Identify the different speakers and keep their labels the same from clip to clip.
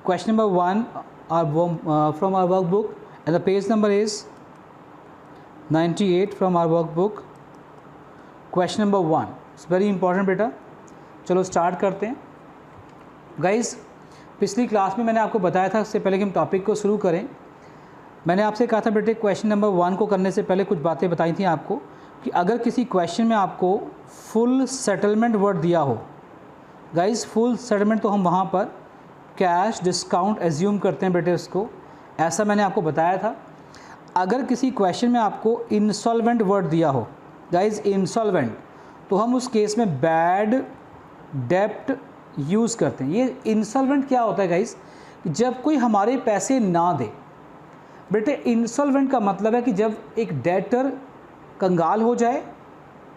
Speaker 1: question number 1 from our workbook, and the page number is 98 from our workbook. Question number 1, it's very important बेटा. चलो start करते हैं. Guys, पिछली class में मैंने आपको बताया था, इससे पहले कि हम टॉपिक को शुरू करें, मैंने आपसे कहा था बेटे क्वेश्चन नंबर 1 को करने से पहले कुछ बातें बताई थी आपको कि अगर किसी क्वेश्चन में आपको फुल सेटलमेंट वर्ड दिया हो, गाइज फुल सेटलमेंट तो हम वहाँ पर कैश डिस्काउंट एज्यूम करते हैं बेटे उसको, ऐसा मैंने आपको बताया था. अगर किसी क्वेश्चन में आपको इंसॉल्वेंट वर्ड दिया हो, गाइज इंसॉल्वेंट, तो हम उस केस में बैड डेप्ट यूज़ करते हैं. ये इंसॉल्वेंट क्या होता है गाइज? जब कोई हमारे पैसे ना दे. बेटे इंसॉल्वेंट का मतलब है कि जब एक डेटर कंगाल हो जाए,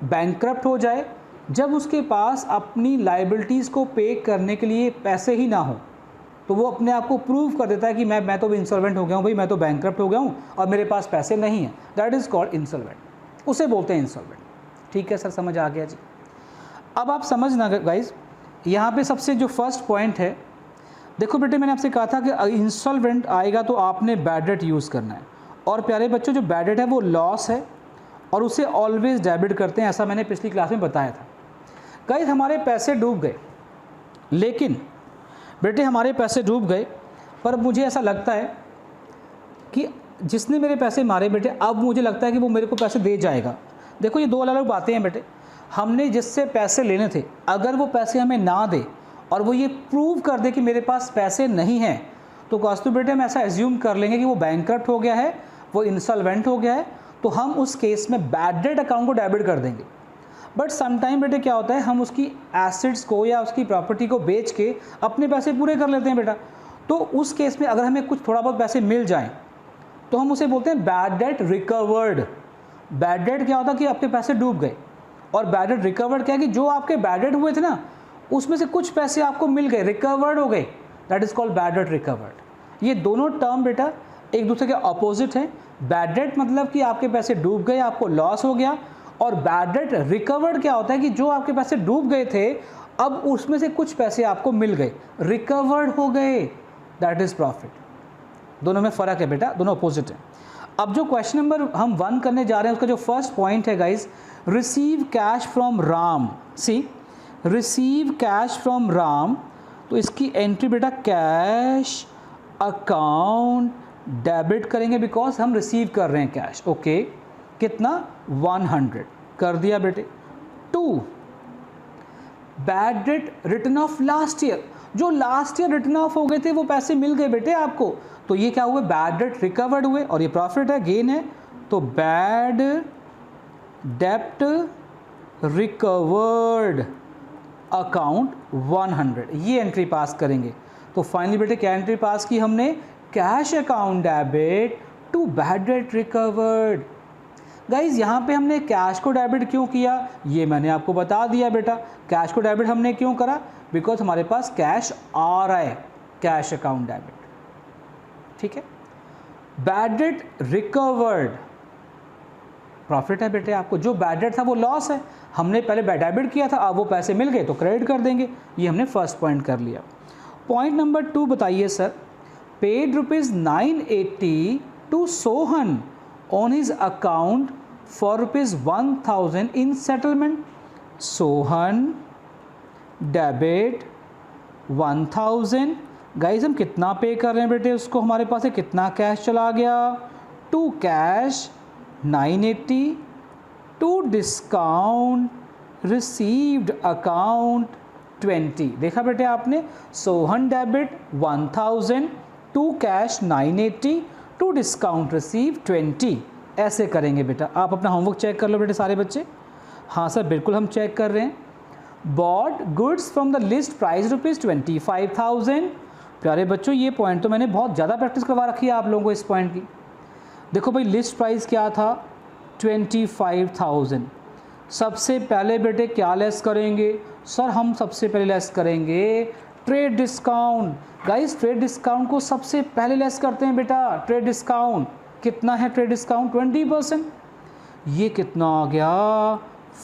Speaker 1: बैंकक्रप्ट हो जाए, जब उसके पास अपनी लाइबिलिटीज़ को पे करने के लिए पैसे ही ना हो, तो वो अपने आप को प्रूव कर देता है कि मैं तो इंसॉल्वेंट हो गया हूँ भाई, मैं तो बैंकक्रप्ट हो गया हूँ और मेरे पास पैसे नहीं हैं. दैट इज़ कॉल्ड इंसॉल्वेंट, उसे बोलते हैं इंसॉल्वेंट. ठीक है सर, समझ आ गया जी. अब आप समझना गाइज, यहाँ पे सबसे जो फर्स्ट पॉइंट है, देखो बेटे मैंने आपसे कहा था कि इंसॉल्वेंट आएगा तो आपने बैड डेट यूज़ करना है. और प्यारे बच्चों, जो बैड डेट है वो लॉस है और उसे ऑलवेज डेबिट करते हैं, ऐसा मैंने पिछली क्लास में बताया था. गाइस, हमारे पैसे डूब गए, लेकिन बेटे हमारे पैसे डूब गए, पर मुझे ऐसा लगता है कि जिसने मेरे पैसे मारे बेटे, अब मुझे लगता है कि वो मेरे को पैसे दे जाएगा. देखो ये दो अलग अलग बातें हैं बेटे. हमने जिससे पैसे लेने थे, अगर वो पैसे हमें ना दे और वो ये प्रूव कर दे कि मेरे पास पैसे नहीं हैं, तो कास्तु बेटे हम ऐसा एज्यूम कर लेंगे कि वो बैंकक्रप्ट हो गया है, वो इंसॉल्वेंट हो गया है, तो हम उस केस में बैड डेट अकाउंट को डेबिट कर देंगे. बट समटाइम बेटे क्या होता है, हम उसकी एसेट्स को या उसकी प्रॉपर्टी को बेच के अपने पैसे पूरे कर लेते हैं बेटा. तो उस केस में अगर हमें कुछ थोड़ा बहुत पैसे मिल जाएं, तो हम उसे बोलते हैं bad debt recovered. Bad date क्या होता है कि आपके पैसे डूब गए, और बैड डेट रिकवर्ड क्या है कि जो आपके बैड डेट हुए थे ना, उसमें से कुछ पैसे आपको मिल गए, रिकवर्ड हो गए. That is called bad debt recovered. ये दोनों टर्म बेटा एक दूसरे के अपोजिट हैं. बैड डेट मतलब कि आपके पैसे डूब गए, आपको लॉस हो गया, और बैड डेट रिकवर्ड क्या होता है कि जो आपके पैसे डूब गए थे, अब उसमें से कुछ पैसे आपको मिल गए, रिकवर्ड हो गए. That is profit. दोनों में फ़र्क है बेटा, दोनों अपोजिट हैं. अब जो क्वेश्चन नंबर हम 1 करने जा रहे हैं, उसका जो फर्स्ट पॉइंट है guys, receive cash from Ram. See, receive cash from Ram, तो इसकी एंट्री बेटा कैश अकाउंट डेबिट करेंगे, बिकॉज हम रिसीव कर रहे हैं कैश. ओके, कितना? 100 कर दिया बेटे. 2, bad debt return of last year, जो लास्ट ईयर रिटर्न ऑफ हो गए थे वो पैसे मिल गए बेटे आपको, तो ये क्या हुए? बैड डेट रिकवर्ड हुए, और ये प्रॉफिट है, गेन है. तो बैड डेप्ट रिकवर्ड अकाउंट 100, ये एंट्री पास करेंगे. तो फाइनली बेटे क्या एंट्री पास की हमने? Cash account debit to bad debt recovered. Guys, यहाँ पे हमने कैश को डेबिट क्यों किया, ये मैंने आपको बता दिया बेटा. कैश को डेबिट हमने क्यों करा? बिकॉज हमारे पास कैश आ रहा है, कैश अकाउंट डेबिट. ठीक है. बैड डेट रिकवर्ड प्रॉफिट है बेटे आपको. जो बैड डेट था वो लॉस है, हमने पहले डेबिट किया था, अब वो पैसे मिल गए तो क्रेडिट कर देंगे. ये हमने फर्स्ट पॉइंट कर लिया. पॉइंट नंबर 2 बताइए sir. Paid ₹980 to Sohan on his account for ₹1000 in settlement. Sohan debit 1000. Guys, हम कितना पे कर रहे हैं बेटे उसको? हमारे पास है कितना कैश चला गया? To cash 980 to discount received account 20. देखा बेटे आपने, Sohan debit 1000 to cash 980 to discount receive 20. ऐसे करेंगे बेटा. आप अपना होमवर्क चेक कर लो बेटे सारे बच्चे. हाँ सर, बिल्कुल हम चेक कर रहे हैं. Bought goods from the list price ₹25,000. प्यारे बच्चों, ये पॉइंट तो मैंने बहुत ज़्यादा प्रैक्टिस करवा रखी है आप लोगों को इस पॉइंट की. देखो भाई, लिस्ट प्राइस क्या था? 25,000. सबसे पहले बेटे क्या लेस करेंगे? सर हम सबसे पहले लेस करेंगे trade discount. Guys, trade discount को सबसे पहले लेस करते हैं बेटा. ट्रेड डिस्काउंट कितना है? Trade discount 20%. ये कितना आ गया?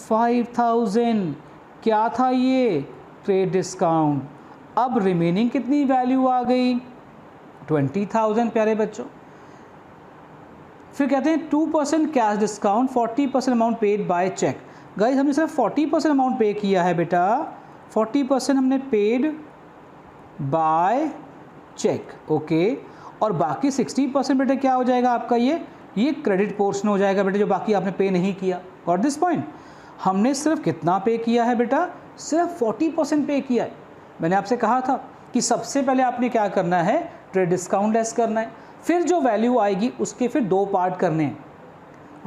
Speaker 1: 5,000. क्या था ये? Trade discount. अब रिमेनिंग कितनी वैल्यू आ गई? 20,000 प्यारे बच्चों। फिर कहते हैं 2% cash discount, 40% amount paid by cheque. Guys हमने सिर्फ 40% अमाउंट पे किया है बेटा, 40% हमने पेड बाय चेक, ओके। और बाकी 60% बेटा क्या हो जाएगा आपका, ये क्रेडिट पोर्शन हो जाएगा बेटा, जो बाकी आपने पे नहीं किया। Got this point. हमने सिर्फ कितना पे किया है बेटा, सिर्फ 40% पे किया है। मैंने आपसे कहा था कि सबसे पहले आपने क्या करना है, ट्रेड डिस्काउंट लेस करना है, फिर जो वैल्यू आएगी उसके फिर 2 पार्ट करने हैं।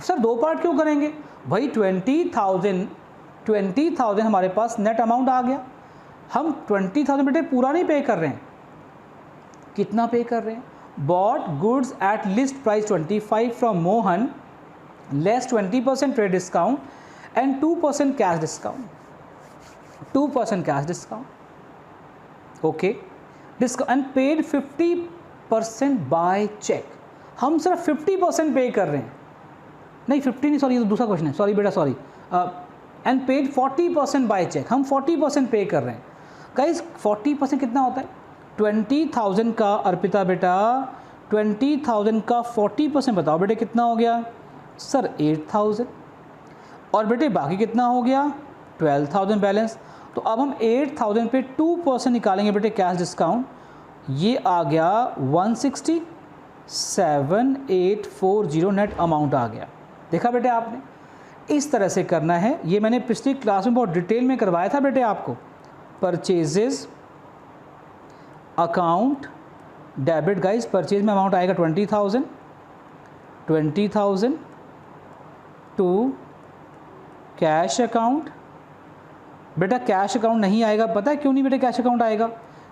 Speaker 1: सर 2 पार्ट क्यों करेंगे भाई, 20,000 हमारे पास नेट अमाउंट आ गया, हम 20,000 बेटे पूरा नहीं पे कर रहे हैं, कितना पे कर रहे हैं, bought goods at list price 25 from Mohan less 20% trade discount and 2% cash discount, 2% cash discount, okay. Discount and paid 50% by cheque. हम सिर्फ 50% पे कर रहे हैं, नहीं 50 नहीं, सॉरी ये तो दूसरा क्वेश्चन है, सॉरी बेटा sorry. And paid 40% by cheque, हम 40% पे कर रहे हैं। गाइस 40% कितना होता है, 20,000 का, अर्पिता बेटा 20,000 का 40% बताओ बेटे कितना हो गया, सर 8,000। और बेटे बाकी कितना हो गया, 12,000 बैलेंस। तो अब हम 8,000 पे 2% निकालेंगे बेटे कैश डिस्काउंट, ये आ गया 160,7840 नेट अमाउंट आ गया। देखा बेटे आपने, इस तरह से करना है। ये मैंने पिछली क्लास में बहुत डिटेल में करवाया था बेटे आपको। Purchases account debit, guys purchase में अमाउंट आएगा 20,000 टू कैश अकाउंट। बेटा कैश अकाउंट नहीं आएगा, पता है क्यों नहीं बेटा कैश अकाउंट आएगा,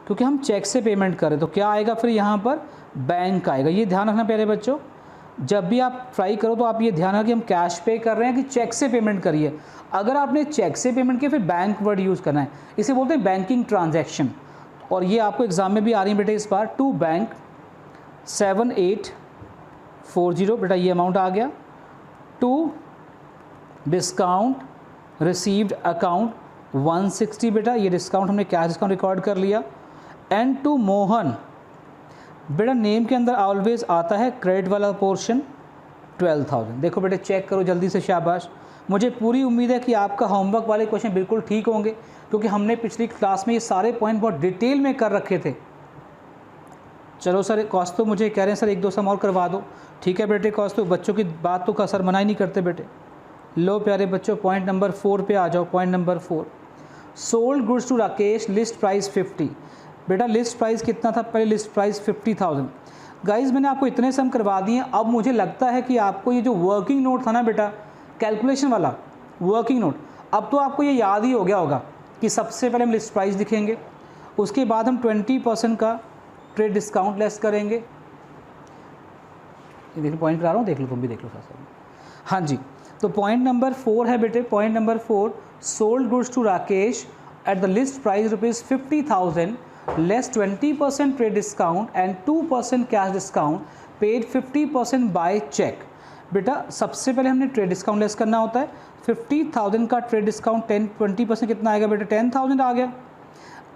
Speaker 1: क्योंकि हम चेक से पेमेंट करें। तो क्या आएगा फिर यहाँ पर, बैंक आएगा। ये ध्यान रखना प्यारे बच्चों, जब भी आप ट्राई करो तो आप ये ध्यान रखें कि हम कैश पे कर रहे हैं कि चेक से पेमेंट करिए। अगर आपने चेक से पेमेंट किया फिर बैंक वर्ड यूज़ करना है, इसे बोलते हैं बैंकिंग ट्रांजैक्शन। और ये आपको एग्जाम में भी आ रही है बेटे इस बार, टू बैंक 7840 बेटा ये अमाउंट आ गया, टू डिस्काउंट रिसीव्ड अकाउंट 160 बेटा ये डिस्काउंट हमने कैश डिस्काउंट रिकॉर्ड कर लिया, एंड टू मोहन बेटा नेम के अंदर ऑलवेज आता है क्रेडिट वाला पोर्शन 12,000। देखो बेटे चेक करो जल्दी से, शाबाश। मुझे पूरी उम्मीद है कि आपका होमवर्क वाले क्वेश्चन बिल्कुल ठीक होंगे, क्योंकि हमने पिछली क्लास में ये सारे पॉइंट बहुत डिटेल में कर रखे थे। चलो सर कौस्तु मुझे कह रहे हैं सर 1-2 सम और करवा दो, ठीक है बेटे कौस्तु, बच्चों की बात तो का सर मना ही नहीं करते बेटे। लो प्यारे बच्चों पॉइंट नंबर 4 पे आ जाओ। Point number 4, sold goods to Rakesh list price 50। बेटा लिस्ट प्राइस कितना था, पहले लिस्ट प्राइस 50,000। गाइज मैंने आपको इतने सम करवा दिए। अब मुझे लगता है कि आपको ये जो वर्किंग नोट था ना बेटा, कैलकुलेशन वाला वर्किंग नोट, अब तो आपको ये याद ही हो गया होगा कि सबसे पहले हम लिस्ट प्राइस लिखेंगे, उसके बाद हम 20% का ट्रेड डिस्काउंट लेस करेंगे। ये देख लो पॉइंट करा रहा हूँ, देख लो तुम भी देख लो साथ। हाँ जी, तो पॉइंट नंबर 4 है बेटे, point number 4, sold goods to Rakesh at the list price ₹50,000 less 20% trade discount and 2% cash discount, paid 50% by cheque. बेटा सबसे पहले हमने ट्रेड डिस्काउंट लेस करना होता है। 50,000 का ट्रेड डिस्काउंट 20% कितना आएगा बेटा, 10,000 आ गया।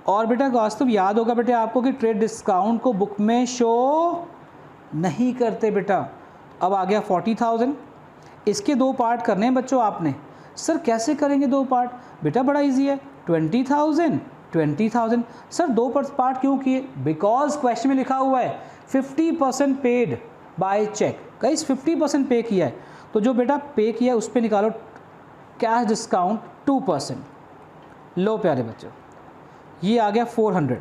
Speaker 1: और बेटा वास्तव याद होगा बेटे आपको कि ट्रेड डिस्काउंट को बुक में शो नहीं करते बेटा। अब आ गया 40,000। इसके 2 पार्ट करने हैं बच्चों आपने। सर कैसे करेंगे 2 पार्ट, बेटा बड़ा इजी है, 20,000 सर 2 पार्ट क्यों किए, बिकॉज क्वेश्चन में लिखा हुआ है 50% पेड बाय चेक। गाइस 50% पे किया है, तो जो बेटा पे किया है उस पर निकालो कैश डिस्काउंट 2%। लो प्यारे बच्चों ये आ गया 400,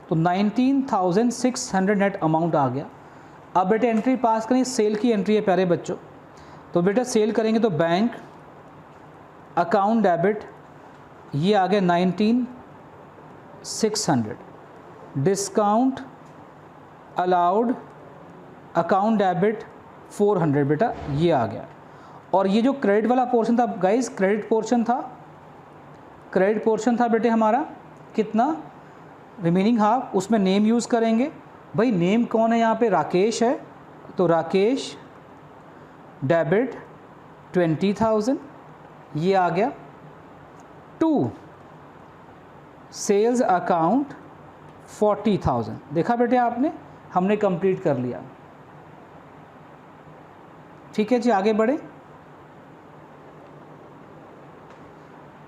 Speaker 1: तो 19,600 नेट अमाउंट आ गया। अब बेटे एंट्री पास करें, सेल की एंट्री है प्यारे बच्चों। तो बेटा सेल करेंगे तो बैंक अकाउंट डेबिट ये आ गया 19,600, डिस्काउंट अलाउड अकाउंट डेबिट 400 बेटा ये आ गया। और ये जो क्रेडिट वाला पोर्शन था गाइस, क्रेडिट पोर्शन था बेटे हमारा कितना, रिमेनिंग हाफ, उसमें नेम यूज़ करेंगे। भाई नेम कौन है यहाँ पे, राकेश है, तो राकेश डेबिट 20,000 ये आ गया, टू सेल्स अकाउंट 40,000। देखा बेटे आपने, हमने कंप्लीट कर लिया। ठीक है जी, आगे बढ़े।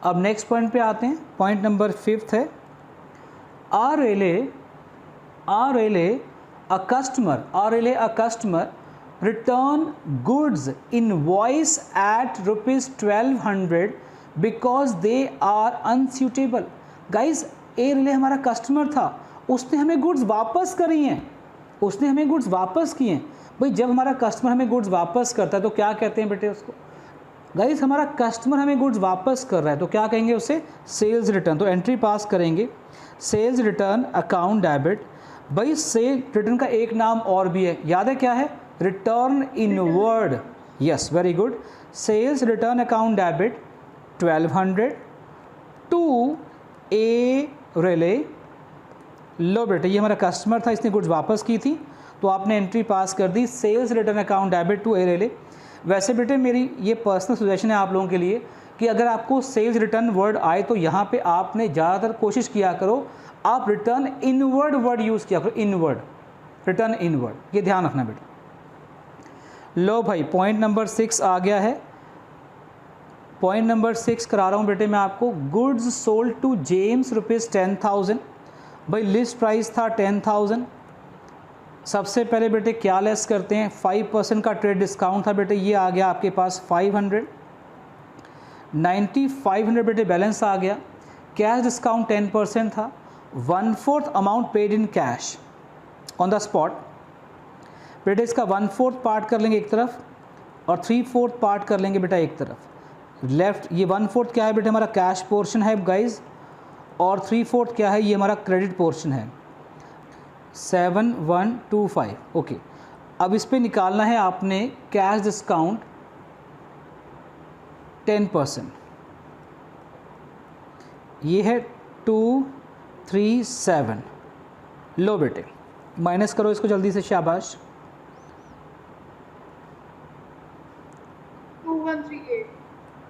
Speaker 1: अब नेक्स्ट पॉइंट पे आते हैं। पॉइंट नंबर 5 है R L a customer return goods invoice at rupees 1200 because they are unsuitable। Guys A relay हमारा कस्टमर था, उसने हमें गुड्स वापस करी हैं, उसने हमें गुड्स वापस किए हैं। भाई जब हमारा कस्टमर हमें गुड्स वापस करता है तो क्या कहते हैं बेटे उसको? गाइज हमारा कस्टमर हमें गुड्स वापस कर रहा है तो क्या कहेंगे उसे? Sales return. तो एंट्री पास करेंगे सेल्स रिटर्न अकाउंट डेबिट। भाई सेल रिटर्न का एक नाम और भी है, याद है क्या है? Return inward. Yes, very good. Sales return account debit 1200 to A Riley. लो बेटे, ये हमारा कस्टमर था, इसने गुड्स वापस की थी तो आपने एंट्री पास कर दी sales return account debit to A Riley. वैसे बेटे मेरी ये पर्सनल सजेशन है आप लोगों के लिए कि अगर आपको सेल्स रिटर्न वर्ड आए तो यहाँ पे आपने ज़्यादातर कोशिश किया करो आप रिटर्न इनवर्ड वर्ड यूज़ किया करो, इनवर्ड, रिटर्न इनवर्ड, ये ध्यान रखना बेटा। लो भाई, पॉइंट नंबर 6 आ गया है। पॉइंट नंबर 6 करा रहा हूँ बेटे मैं आपको। Goods sold to James rupees 10,000। भाई लिस्ट प्राइस था 10,000। सबसे पहले बेटे क्या लेस करते हैं? 5% का ट्रेड डिस्काउंट था बेटे, ये आ गया आपके पास 500। 9500 बेटे बैलेंस आ गया। कैश डिस्काउंट 10% था। 1/4 amount paid in cash on the spot. बेटे इसका 1/4 पार्ट कर लेंगे एक तरफ और 3/4 पार्ट कर लेंगे बेटा एक तरफ। लेफ्ट ये 1/4 क्या है बेटे? हमारा कैश पोर्शन है गाइज, और 3/4 क्या है? ये हमारा क्रेडिट पोर्शन है। 7125। ओके, अब इस पे निकालना है आपने कैश डिस्काउंट 10%। ये है 237। लो बेटे माइनस करो इसको जल्दी से, शाबाश।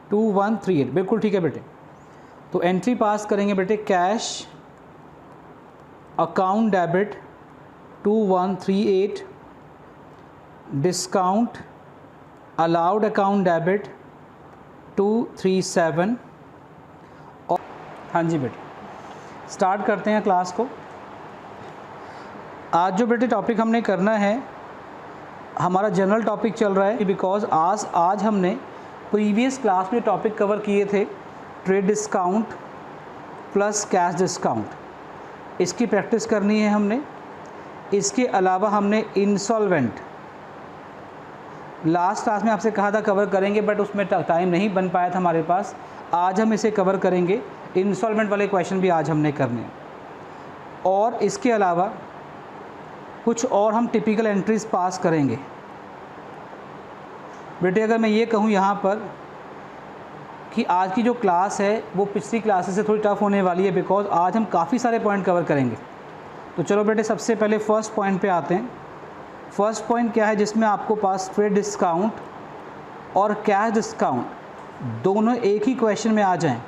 Speaker 1: 2138 बिल्कुल ठीक है बेटे। तो एंट्री पास करेंगे बेटे cash account debit 2138, discount allowed account debit 237। और हाँ जी बेटे, स्टार्ट करते हैं क्लास को। आज जो बेटे टॉपिक हमने करना है, हमारा जनरल टॉपिक चल रहा है बिकॉज आज हमने प्रीवियस क्लास में टॉपिक कवर किए थे trade discount plus cash discount, इसकी प्रैक्टिस करनी है हमने। इसके अलावा हमने इंसॉल्वेंट लास्ट क्लास में आपसे कहा था कवर करेंगे, बट उसमें टाइम नहीं बन पाया था हमारे पास। आज हम इसे कवर करेंगे, इंसॉल्वेंट वाले क्वेश्चन भी आज हमने करने हैं। और इसके अलावा कुछ और हम टिपिकल एंट्रीज पास करेंगे। बेटे अगर मैं ये कहूँ यहाँ पर कि आज की जो क्लास है वो पिछली क्लासेस से थोड़ी टफ होने वाली है बिकॉज आज हम काफ़ी सारे पॉइंट कवर करेंगे। तो चलो बेटे सबसे पहले फर्स्ट पॉइंट पे आते हैं। फर्स्ट पॉइंट क्या है जिसमें आपको पास ट्रेड डिस्काउंट और कैश डिस्काउंट दोनों एक ही क्वेश्चन में आ जाएं।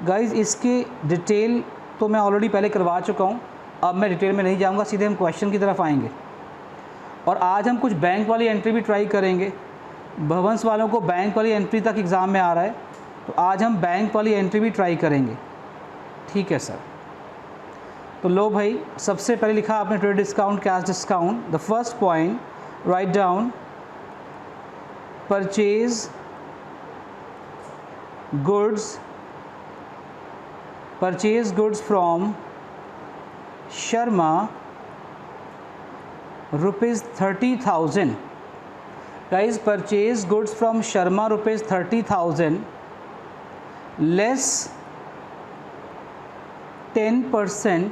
Speaker 1: गाइज़ इसकी डिटेल तो मैं ऑलरेडी पहले करवा चुका हूँ, अब मैं डिटेल में नहीं जाऊँगा, सीधे हम क्वेश्चन की तरफ आएंगे। और आज हम कुछ बैंक वाली एंट्री भी ट्राई करेंगे। भवंस वालों को बैंक वाली एंट्री तक एग्ज़ाम में आ रहा है, तो आज हम बैंक वाली एंट्री भी ट्राई करेंगे। ठीक है सर। तो लो भाई, सबसे पहले लिखा आपने trade discount cash discount. The first point write down purchase goods from Sharma rupees 30,000। Guys purchase goods from Sharma rupees 30,000 less 10%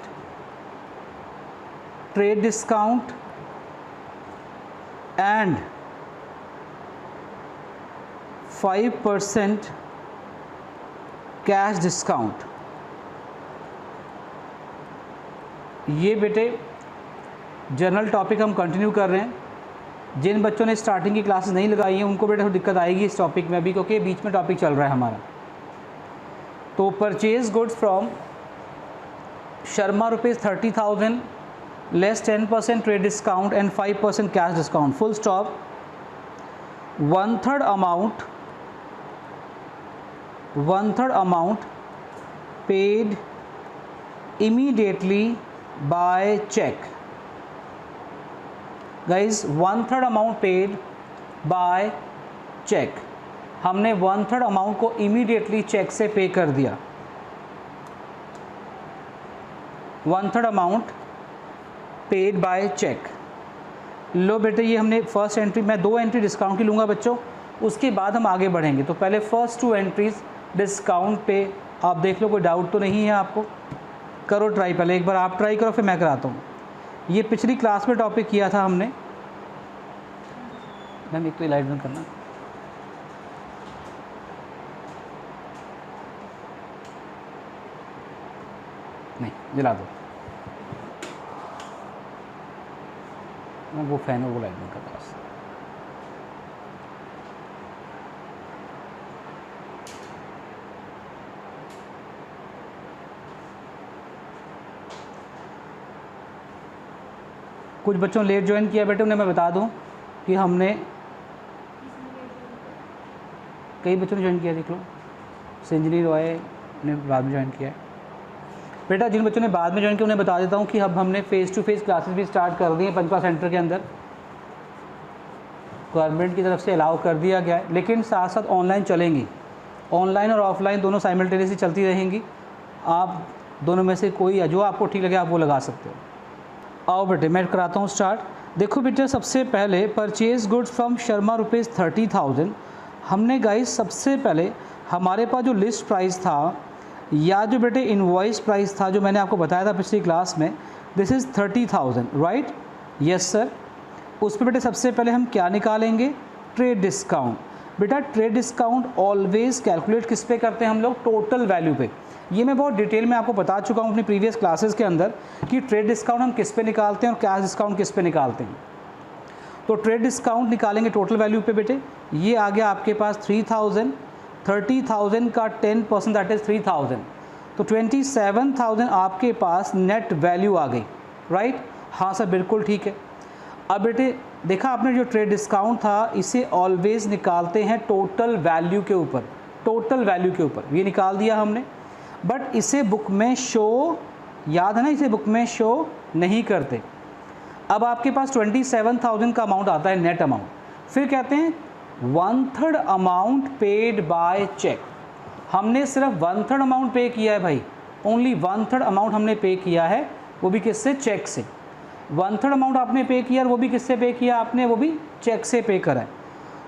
Speaker 1: trade discount and 5% cash discount. ये बेटे जनरल टॉपिक हम कंटिन्यू कर रहे हैं। जिन बच्चों ने स्टार्टिंग की क्लासेस नहीं लगाई हैं उनको बेटे दिक्कत आएगी इस टॉपिक में अभी, क्योंकि बीच में टॉपिक चल रहा है हमारा। तो purchase goods from Sharma rupees 30,000 less 10% trade discount and 5% cash discount, full stop. 1/3 amount paid immediately by check. Guys, 1/3 amount paid by check. हमने 1/3 अमाउंट को इमीडिएटली चेक से पे कर दिया। 1/3 अमाउंट पेड बाय चेक। लो बेटे, ये हमने फर्स्ट एंट्री, मैं 2 एंट्री डिस्काउंट की लूँगा बच्चों, उसके बाद हम आगे बढ़ेंगे। तो पहले फर्स्ट 2 एंट्रीज डिस्काउंट पे आप देख लो, कोई डाउट तो नहीं है आपको? करो ट्राई, पहले एक बार आप ट्राई करो फिर मैं कराता हूँ। ये पिछली क्लास में टॉपिक किया था हमने। मैम एक तो लाइट बंद करना। नहीं, जला दो। वो फैन है, वो लाइट बंद कर दो। कुछ बच्चों लेट ज्वाइन किया बेटे, उन्हें मैं बता दूं कि हमने, कई बच्चों ने ज्वाइन किया, देख लो। संजनी रॉय ने बाद में ज्वाइन किया है बेटा। जिन बच्चों ने बाद में ज्वाइन किया उन्हें बता देता हूं कि अब हमने फेस टू फेस क्लासेस भी स्टार्ट कर दी हैं पंचकुला सेंटर के अंदर। गवर्नमेंट की तरफ से अलाउ कर दिया गया है, लेकिन साथ साथ ऑनलाइन चलेंगी। ऑनलाइन और ऑफलाइन दोनों साइमल्टेनियसली चलती रहेंगी। आप दोनों में से कोई जो आपको ठीक लगे आप वो लगा सकते हो। आओ बेटे मैं कराता हूँ स्टार्ट। देखो बेटे, सबसे पहले purchase goods from Sharma rupees 30,000। हमने गाइस सबसे पहले हमारे पास जो लिस्ट प्राइस था या जो बेटे इनवॉइस प्राइस था जो मैंने आपको बताया था पिछली क्लास में, this is 30,000, right? Yes sir. उस पर बेटे सबसे पहले हम क्या निकालेंगे? Trade discount. बेटा ट्रेड डिस्काउंट ऑलवेज कैलकुलेट किस पे करते हैं हम लोग? टोटल वैल्यू पे। ये मैं बहुत डिटेल में आपको बता चुका हूँ अपनी प्रीवियस क्लासेस के अंदर कि ट्रेड डिस्काउंट हम किस पे निकालते हैं और कैश डिस्काउंट किस पे निकालते हैं। तो ट्रेड डिस्काउंट निकालेंगे टोटल वैल्यू पे बेटे। ये आ गया आपके पास 3,000, 30,000 का 10% दैट इज़ 3,000, तो 27,000 आपके पास नेट वैल्यू आ गई, राइट? हाँ सर, बिल्कुल ठीक है। अब बेटे देखा आपने, जो ट्रेड डिस्काउंट था इसे ऑलवेज निकालते हैं टोटल वैल्यू के ऊपर, टोटल वैल्यू के ऊपर। ये निकाल दिया हमने, बट इसे बुक में शो, याद है ना, इसे बुक में शो नहीं करते। अब आपके पास 27,000 का अमाउंट आता है नेट अमाउंट, फिर कहते हैं 1/3 अमाउंट पेड बाय चेक। हमने सिर्फ 1/3 अमाउंट पे किया है भाई, ओनली 1/3 अमाउंट हमने पे किया है, वो भी किससे? चेक से। 1/3 अमाउंट आपने पे किया और वो भी किससे पे किया आपने? वो भी चेक से पे करा है।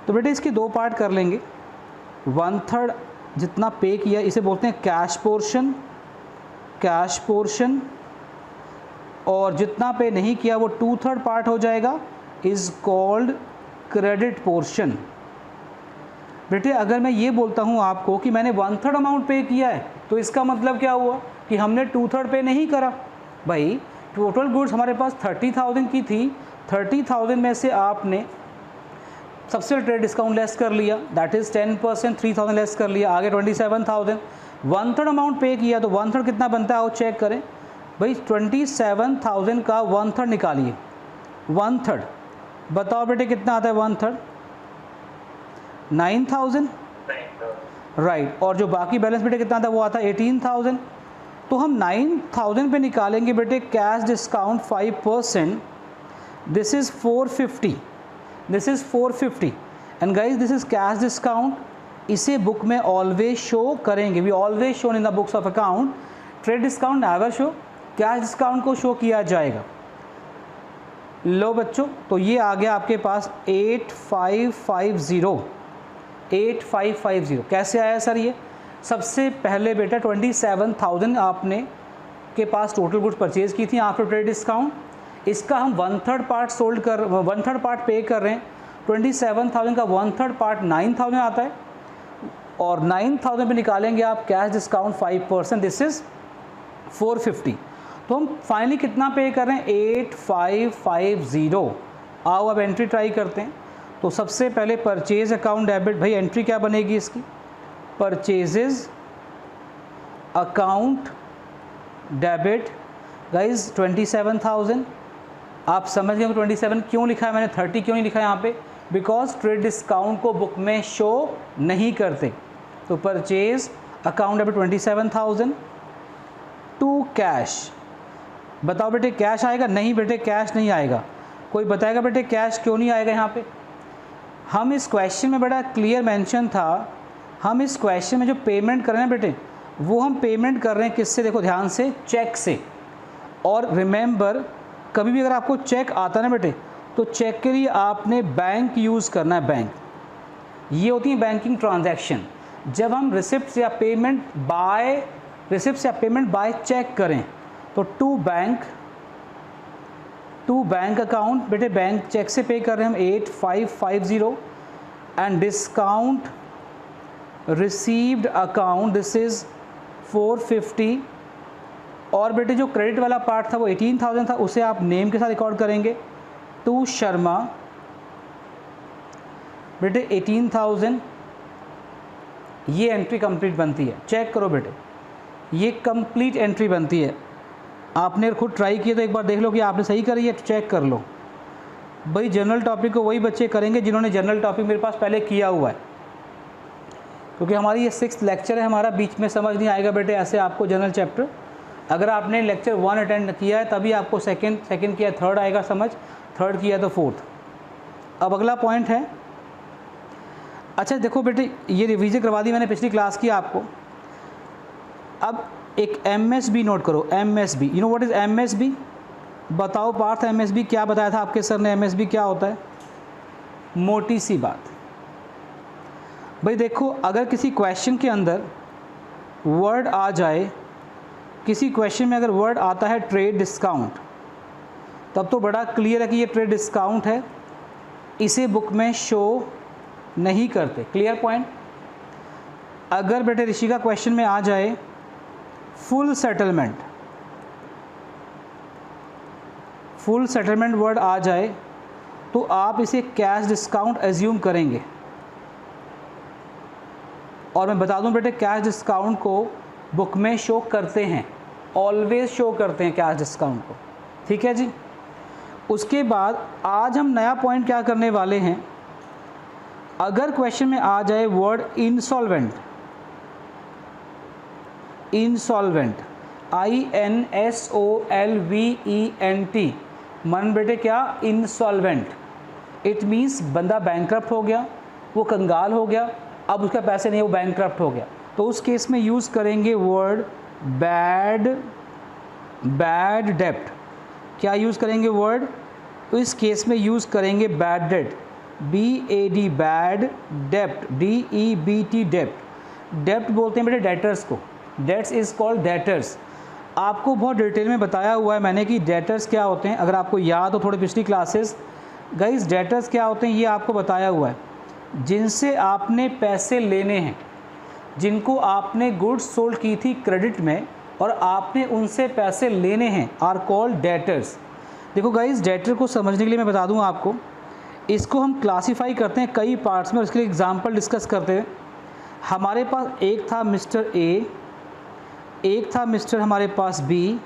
Speaker 1: तो बेटे इसके 2 पार्ट कर लेंगे। 1/3 जितना पे किया इसे बोलते हैं कैश पोर्शन, कैश पोर्शन, और जितना पे नहीं किया वो 2/3 पार्ट हो जाएगा, इज़ कॉल्ड क्रेडिट पोर्शन। बेटे अगर मैं ये बोलता हूँ आपको कि मैंने 1/3 अमाउंट पे किया है, तो इसका मतलब क्या हुआ कि हमने 2/3 पे नहीं करा। भाई टोटल गुड्स हमारे पास 30,000 की थी, 30,000 में से आपने सबसे ट्रेड डिस्काउंट लेस कर लिया, दैट इज़ 10%, 3,000 लेस कर लिया, आगे 27,000। 1/3 अमाउंट पे किया तो 1/3 कितना बनता है वो चेक करें भाई। 27,000 का 1/3 निकालिए, 1/3 बताओ बेटे कितना आता है? 1/3 9,000, राइट। और जो बाकी बैलेंस बेटे कितना आता है? वो आता है 18,000। तो हम 9,000 पे निकालेंगे बेटे cash discount 5%, this is 450, this is 450 and guys this is cash discount. इसे बुक में ऑलवेज शो करेंगे, we always shown in the books of account. Trade discount never show, cash discount को शो किया जाएगा। लो बच्चों, तो ये आ गया आपके पास 8550, 8550। कैसे आया सर ये? सबसे पहले बेटा 27,000 आपने के पास टोटल गुड्स परचेज़ की थी आफ्टर ट्रेड डिस्काउंट, इसका हम 1/3 पार्ट सोल्ड कर, 1/3 पार्ट पे कर रहे हैं। 27,000 का 1/3 पार्ट 9,000 आता है, और 9,000 पे निकालेंगे आप कैश डिस्काउंट 5%, दिस इज़ 450। तो हम फाइनली कितना पे कर रहे हैं? 8550। आओ अब एंट्री ट्राई करते हैं। तो सबसे पहले परचेज अकाउंट डेबिट, भाई एंट्री क्या बनेगी इसकी? परचेजेज अकाउंट डेबिट गाइज 27,000, आप समझ गए 27 क्यों लिखा है मैंने, 30 क्यों नहीं लिखा है यहाँ पे, बिकॉज ट्रेड डिस्काउंट को बुक में शो नहीं करते। तो purchase account debit 27,000 to cash. बताओ बेटे कैश आएगा? नहीं बेटे कैश नहीं आएगा। कोई बताएगा बेटे कैश क्यों नहीं आएगा यहाँ पे? हम इस क्वेश्चन में बड़ा क्लियर मेंशन था, हम इस क्वेश्चन में जो पेमेंट कर रहे हैं बेटे वो हम पेमेंट कर रहे हैं किससे, देखो ध्यान से, चेक से। और रिमेंबर कभी भी अगर आपको चेक आता है ना बेटे तो चेक के लिए आपने बैंक यूज़ करना है, बैंक। ये होती है बैंकिंग ट्रांजैक्शन। जब हम रिसिप्ट या पेमेंट बाय चेक करें तो टू बैंक अकाउंट, बेटे बैंक चेक से पे कर रहे हैं हम 8550 and discount received account this is 450। और बेटे जो क्रेडिट वाला पार्ट था वो 18,000 था, उसे आप नेम के साथ रिकॉर्ड करेंगे, टू शर्मा। बेटे 18,000 ये एंट्री कंप्लीट बनती है। चेक करो बेटे, ये कंप्लीट एंट्री बनती है। आपने खुद ट्राई किया तो एक बार देख लो कि आपने सही करी है, चेक कर लो भाई। जनरल टॉपिक को वही बच्चे करेंगे जिन्होंने जनरल टॉपिक मेरे पास पहले किया हुआ है, क्योंकि हमारी ये 6th लेक्चर है हमारा, बीच में समझ नहीं आएगा बेटे ऐसे आपको जनरल चैप्टर। अगर आपने लेक्चर 1 अटेंड किया है तभी आपको सेकंड किया, थर्ड आएगा समझ, थर्ड किया तो फोर्थ। अब अगला पॉइंट है, अच्छा देखो बेटे ये रिवीजन करवा दी मैंने पिछली क्लास की आपको। अब एक MSB नोट करो, MSB, you know what is MSB? बताओ पार्थ MSB क्या बताया था आपके सर ने? MSB क्या होता है? मोटी सी बात भाई, देखो अगर किसी क्वेश्चन के अंदर वर्ड आ जाए, किसी क्वेश्चन में अगर वर्ड आता है ट्रेड डिस्काउंट, तब तो बड़ा क्लियर है कि ये ट्रेड डिस्काउंट है, इसे बुक में शो नहीं करते। Clear point. अगर बेटे ऋषि का क्वेश्चन में आ जाए फुल सेटलमेंट वर्ड आ जाए तो आप इसे कैश डिस्काउंट एज्यूम करेंगे। और मैं बता दूं बेटे कैश डिस्काउंट को बुक में शो करते हैं, ऑलवेज शो करते हैं कैश डिस्काउंट को। ठीक है जी। उसके बाद आज हम नया पॉइंट क्या करने वाले हैं, अगर क्वेश्चन में आ जाए वर्ड इंसॉल्वेंट, INSOLVENT, मन बेटे क्या? इंसॉल्वेंट। इट मीन्स बंदा बैंकक्रप्ट हो गया, वो कंगाल हो गया, अब उसका पैसे नहीं, वो बैंकक्रप्ट हो गया। तो उस केस में यूज़ करेंगे वर्ड बैड डेप्ट। क्या यूज़ करेंगे वर्ड? तो इस केस में यूज़ करेंगे बैड डेट, BAD बैड, डेप्ट DEBT डेप्ट। डेप्ट बोलते हैं बेटे डेटर्स को, डेट्स इज़ कॉल्ड डेटर्स। आपको बहुत डिटेल में बताया हुआ है मैंने कि डेटर्स क्या होते हैं, अगर आपको याद हो थोड़ी पिछली क्लासेस। गाइस डेटर्स क्या होते हैं ये आपको बताया हुआ है, जिनसे आपने पैसे लेने हैं, जिनको आपने गुड्स सोल्ड की थी क्रेडिट में और आपने उनसे पैसे लेने हैं, आर कॉल्ड डेटर्स। देखो गाइस डेटर को समझने के लिए मैं बता दूं आपको, इसको हम क्लासीफाई करते हैं कई पार्ट्स में और इसके लिए एग्जांपल डिस्कस करते हैं। हमारे पास एक था मिस्टर ए, एक था मिस्टर हमारे पास बी,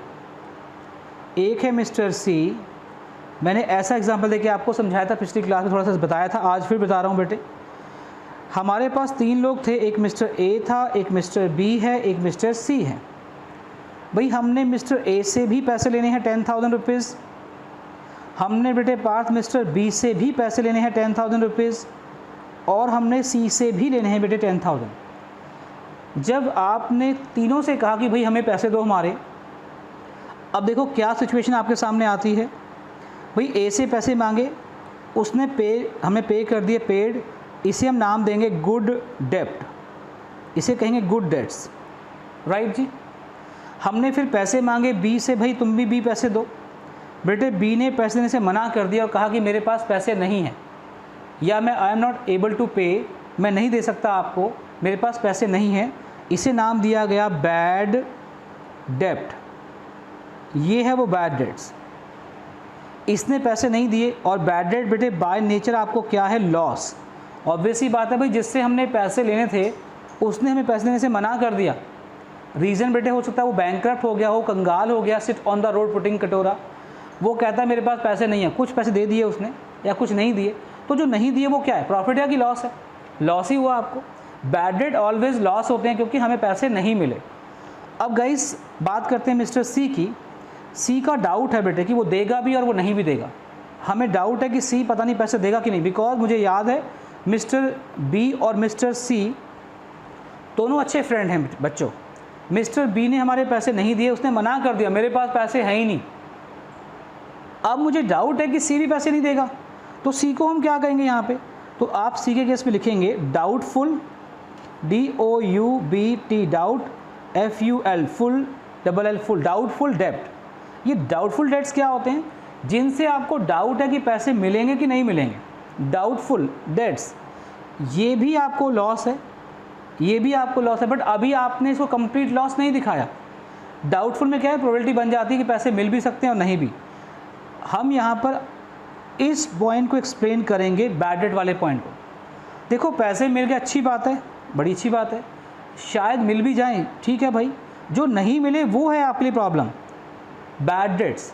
Speaker 1: एक है मिस्टर सी। मैंने ऐसा एग्जांपल देके आपको समझाया था पिछली क्लास में, थोड़ा सा बताया था, आज फिर बता रहा हूँ बेटे। हमारे पास 3 लोग थे, एक मिस्टर ए था, एक मिस्टर बी है, एक मिस्टर सी है। भाई हमने मिस्टर ए से भी पैसे लेने हैं 10,000 रुपीज़, हमने बेटे पार्थ मिस्टर बी से भी पैसे लेने हैं 10,000 रुपीज़, और हमने सी से भी लेने हैं बेटे 10,000। जब आपने तीनों से कहा कि भाई हमें पैसे दो हमारे, अब देखो क्या सिचुएशन आपके सामने आती है। भाई ए से पैसे मांगे, उसने हमें पे कर दिए, पेड। इसे हम नाम देंगे गुड डेप्ट, इसे कहेंगे गुड डेट्स, राइट जी। हमने फिर पैसे मांगे बी से, भाई तुम भी बी पैसे दो। बेटे बी ने पैसे देने से मना कर दिया और कहा कि मेरे पास पैसे नहीं हैं, या मैं I am not able to pay, मैं नहीं दे सकता आपको, मेरे पास पैसे नहीं हैं। इसे नाम दिया गया बैड डेप्ट। ये है वो बैड डेट्स, इसने पैसे नहीं दिए। और बैड डेट बेटे बाय नेचर आपको क्या है? लॉस। ऑब्वियस ही बात है भाई, जिससे हमने पैसे लेने थे उसने हमें पैसे देने से मना कर दिया। रीज़न बेटे हो सकता है वो बैंकक्रप्ट हो गया हो, कंगाल हो गया, sit on the road putting कटोरा। वो कहता है मेरे पास पैसे नहीं है, कुछ पैसे दे दिए उसने या कुछ नहीं दिए, तो जो नहीं दिए वो क्या है, प्रॉफिट या कि लॉस है, लॉस ही हुआ आपको। बैड डेट ऑलवेज लॉस होते हैं क्योंकि हमें पैसे नहीं मिले। अब गाइस बात करते हैं मिस्टर सी की। सी का डाउट है बेटे कि वो देगा भी और वो नहीं भी देगा। हमें डाउट है कि सी पता नहीं पैसे देगा कि नहीं, बिकॉज मुझे याद है मिस्टर बी और मिस्टर सी दोनों अच्छे फ्रेंड हैं बच्चों। मिस्टर बी ने हमारे पैसे नहीं दिए, उसने मना कर दिया मेरे पास पैसे हैं ही नहीं। अब मुझे डाउट है कि सी भी पैसे नहीं देगा, तो सी को हम क्या कहेंगे यहाँ पे, तो आप सी के केस में लिखेंगे doubtful, DOUBT doubt, FUL full, LL full, doubtful डेब्ट। ये डाउटफुल डेट्स क्या होते हैं, जिनसे आपको डाउट है कि पैसे मिलेंगे कि नहीं मिलेंगे। डाउटफुल डेट्स ये भी आपको लॉस है, ये भी आपको लॉस है, बट अभी आपने इसको कंप्लीट लॉस नहीं दिखाया। डाउटफुल में क्या है, प्रोबेबिलिटी बन जाती है कि पैसे मिल भी सकते हैं और नहीं भी। हम यहाँ पर इस पॉइंट को एक्सप्लेन करेंगे, बैड डेट वाले पॉइंट को। देखो पैसे मिल गए, अच्छी बात है, बड़ी अच्छी बात है, शायद मिल भी जाएं, ठीक है भाई, जो नहीं मिले वो है आपके लिए प्रॉब्लम, बैड डेट्स।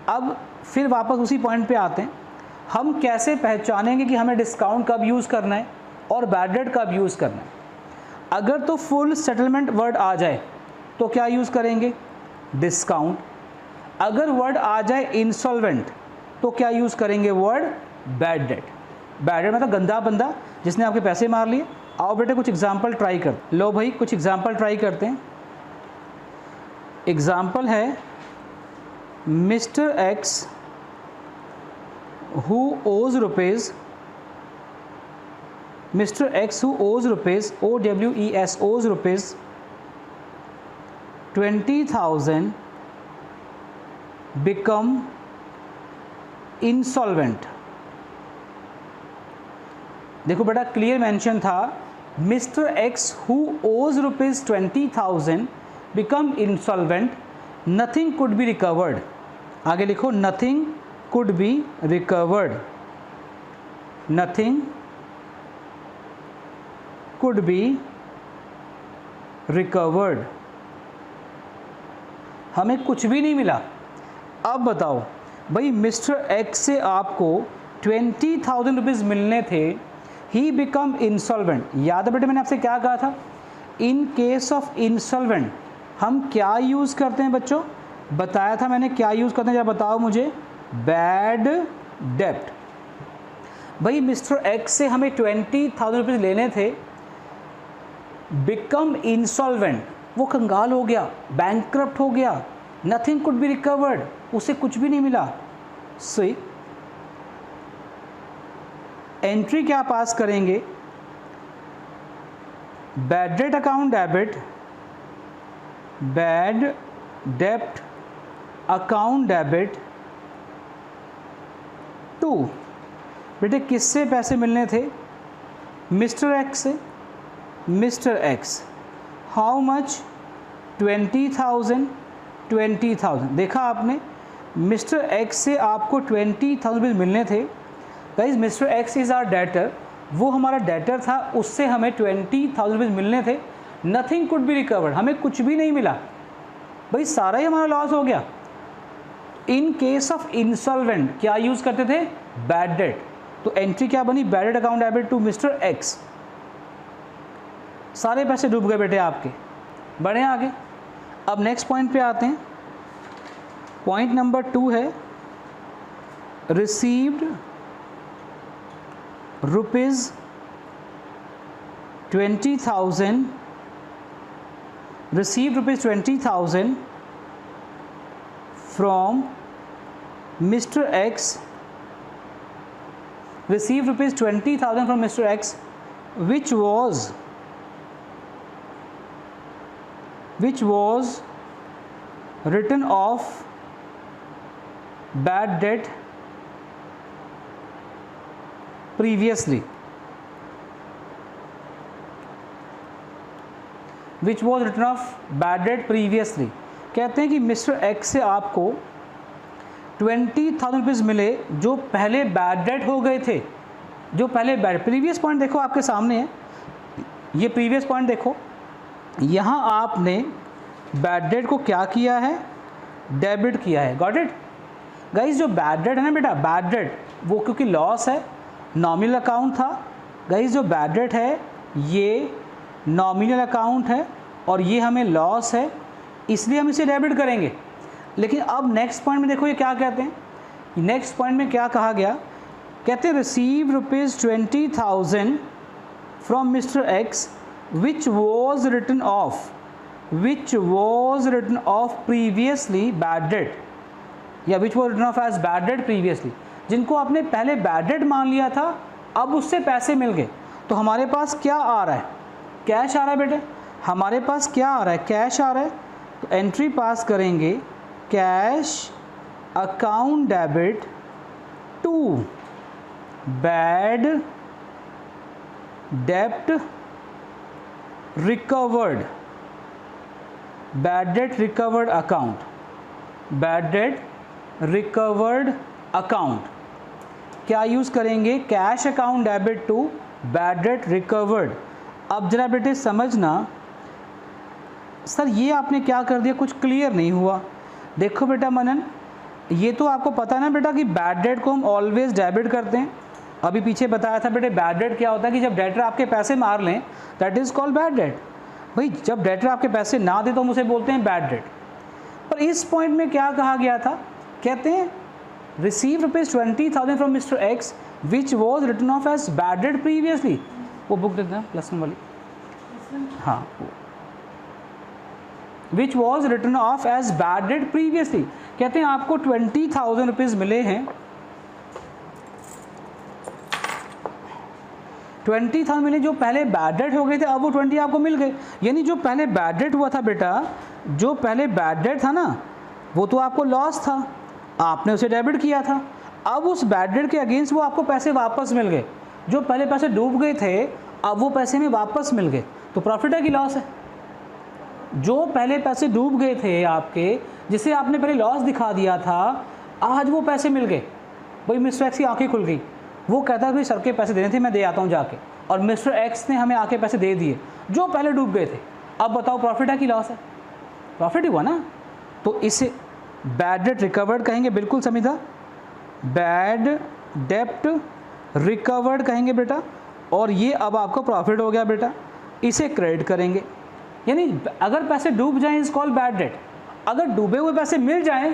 Speaker 1: अब फिर वापस उसी पॉइंट पे आते हैं, हम कैसे पहचानेंगे कि हमें डिस्काउंट कब यूज़ करना है और बैड डेट कब यूज़ करना है। अगर तो फुल सेटलमेंट वर्ड आ जाए तो क्या यूज़ करेंगे, डिस्काउंट। अगर वर्ड आ जाए इंसॉल्वेंट तो क्या यूज़ करेंगे, word bad debt. Bad debt मतलब गंदा बंदा जिसने आपके पैसे मार लिए। आओ बेटे कुछ एग्जाम्पल ट्राई कर लो भाई, कुछ एग्जाम्पल ट्राई करते हैं। एग्जाम्पल है mister x who owes rupees, Mr. X who owes rupees, OWES owes rupees 20,000 become insolvent। देखो बेटा क्लियर मेंशन था, Mr. X who owes rupees 20,000 become insolvent, nothing could be recovered। आगे लिखो nothing could be recovered, nothing could be recovered। हमें कुछ भी नहीं मिला। अब बताओ भाई मिस्टर एक्स से आपको 20,000 रुपीज़ मिलने थे, ही बिकम इंसॉल्वेंट। याद है बेटे मैंने आपसे क्या कहा था, इन केस ऑफ इंसॉल्वेंट हम क्या यूज़ करते हैं बच्चों, बताया था मैंने क्या यूज़ करते हैं, जरा बताओ मुझे, बैड डेप्ट। भाई मिस्टर एक्स से हमें 20,000 रुपीज़ लेने थे, बिकम इंसॉल्वेंट, वो कंगाल हो गया, बैंकक्रप्ट हो गया, नथिंग कुड बी रिकवर्ड, उसे कुछ भी नहीं मिला। सही एंट्री क्या पास करेंगे, bad debt account debit, bad डेप्ट अकाउंट डेबिट टू। बेटे किससे पैसे मिलने थे, मिस्टर एक्स से। Mister X how much, 20,000, 20,000। देखा आपने, मिस्टर एक्स से आपको 20,000 रुपीज़ मिलने थे। Guys mister X is our debtor, वो हमारा डेटर था, उससे हमें 20,000 रुपीज़ मिलने थे। नथिंग कुड बी रिकवर्ड, हमें कुछ भी नहीं मिला, भाई सारा ही हमारा लॉस हो गया। इन केस ऑफ इंसॉल्वेंट क्या यूज़ करते थे, बैड डेट। तो एंट्री क्या बनी, bad debt account debit to mister X. सारे पैसे डूब गए बेटे आपके। बढ़े आगे, अब नेक्स्ट पॉइंट पे आते हैं। पॉइंट नंबर 2 है received rupees 20,000, received rupees 20,000 from Mr. X, received rupees 20,000 from Mr. X, which was written off bad debt previously, which was written off bad debt previously। कहते हैं कि मिस्टर एक्स से आपको 20,000 rupees मिले जो पहले bad debt हो गए थे, जो पहले बैड। प्रीवियस पॉइंट देखो आपके सामने है, ये प्रीवियस पॉइंट देखो, यहाँ आपने बैड डेट को क्या किया है, डेबिट किया है। Got it. गाइज जो बैड डेट है ना बेटा, बैड डेट वो क्योंकि लॉस है, नॉमिनल अकाउंट था। गाइज जो बैड डेट है ये नॉमिनल अकाउंट है और ये हमें लॉस है, इसलिए हम इसे डेबिट करेंगे। लेकिन अब नेक्स्ट पॉइंट में देखो ये क्या कहते हैं, नेक्स्ट पॉइंट में क्या कहा गया, कहते हैं receive ₹20,000 from mister X which was written off previously bad debt, या which was written off as bad debt previously, जिनको आपने पहले बैड डेट मान लिया था अब उससे पैसे मिल गए। तो हमारे पास क्या आ रहा है, कैश आ रहा है बेटे, हमारे पास क्या आ रहा है, कैश आ रहा है। तो एंट्री पास करेंगे cash account debit to bad डेप्ट recovered, bad debt recovered account, bad debt recovered account. क्या यूज़ करेंगे, cash account debit to bad debt recovered. अब जरा बेटे समझना, सर ये आपने क्या कर दिया, कुछ क्लियर नहीं हुआ। देखो बेटा मनन, ये तो आपको पता है ना बेटा कि बैड डेट को हम ऑलवेज डेबिट करते हैं। अभी पीछे बताया था बेटे बैड डेट क्या होता है कि जब डेटर आपके पैसे मार लें, that is called bad date. भाई जब डेटर आपके पैसे ना दे तो हम उसे बोलते हैं बैड डेट। पर इस पॉइंट में क्या कहा गया था, कहते हैं receive ₹20,000 from mister X which was written off as bad debt previously. वो बुक देते हैं प्लस वाली, हाँ, which was written off as bad debt previously. कहते हैं आपको ₹20,000 मिले हैं, 20,000 मिले जो पहले बैड डेट हो गए थे, अब वो 20 आपको मिल गए। यानी जो पहले बैड डेट हुआ था बेटा, जो पहले बैड डेट था ना वो तो आपको लॉस था, आपने उसे डेबिट किया था। अब उस बैड डेट के अगेंस्ट वो आपको पैसे वापस मिल गए, जो पहले पैसे डूब गए थे अब वो पैसे में वापस मिल गए, तो प्रॉफिट है कि लॉस है। जो पहले पैसे डूब गए थे आपके, जिसे आपने पहले लॉस दिखा दिया था, आज वो पैसे मिल गए। भाई मिस्टर एक्स की आंखें खुल गई, वो कहता है भाई सर के पैसे देने थे, मैं दे आता हूँ जाके, और मिस्टर एक्स ने हमें आके पैसे दे दिए जो पहले डूब गए थे। अब बताओ प्रॉफिट है कि लॉस है, प्रॉफिट ही हुआ ना। तो इसे बैड डेट रिकवर्ड कहेंगे, बिल्कुल समझा, बैड डेप्ट रिकवर्ड कहेंगे बेटा। और ये अब आपको प्रॉफिट हो गया बेटा, इसे क्रेडिट करेंगे। यानी अगर पैसे डूब जाएं इज कॉल्ड बैड डेट, अगर डूबे हुए पैसे मिल जाएं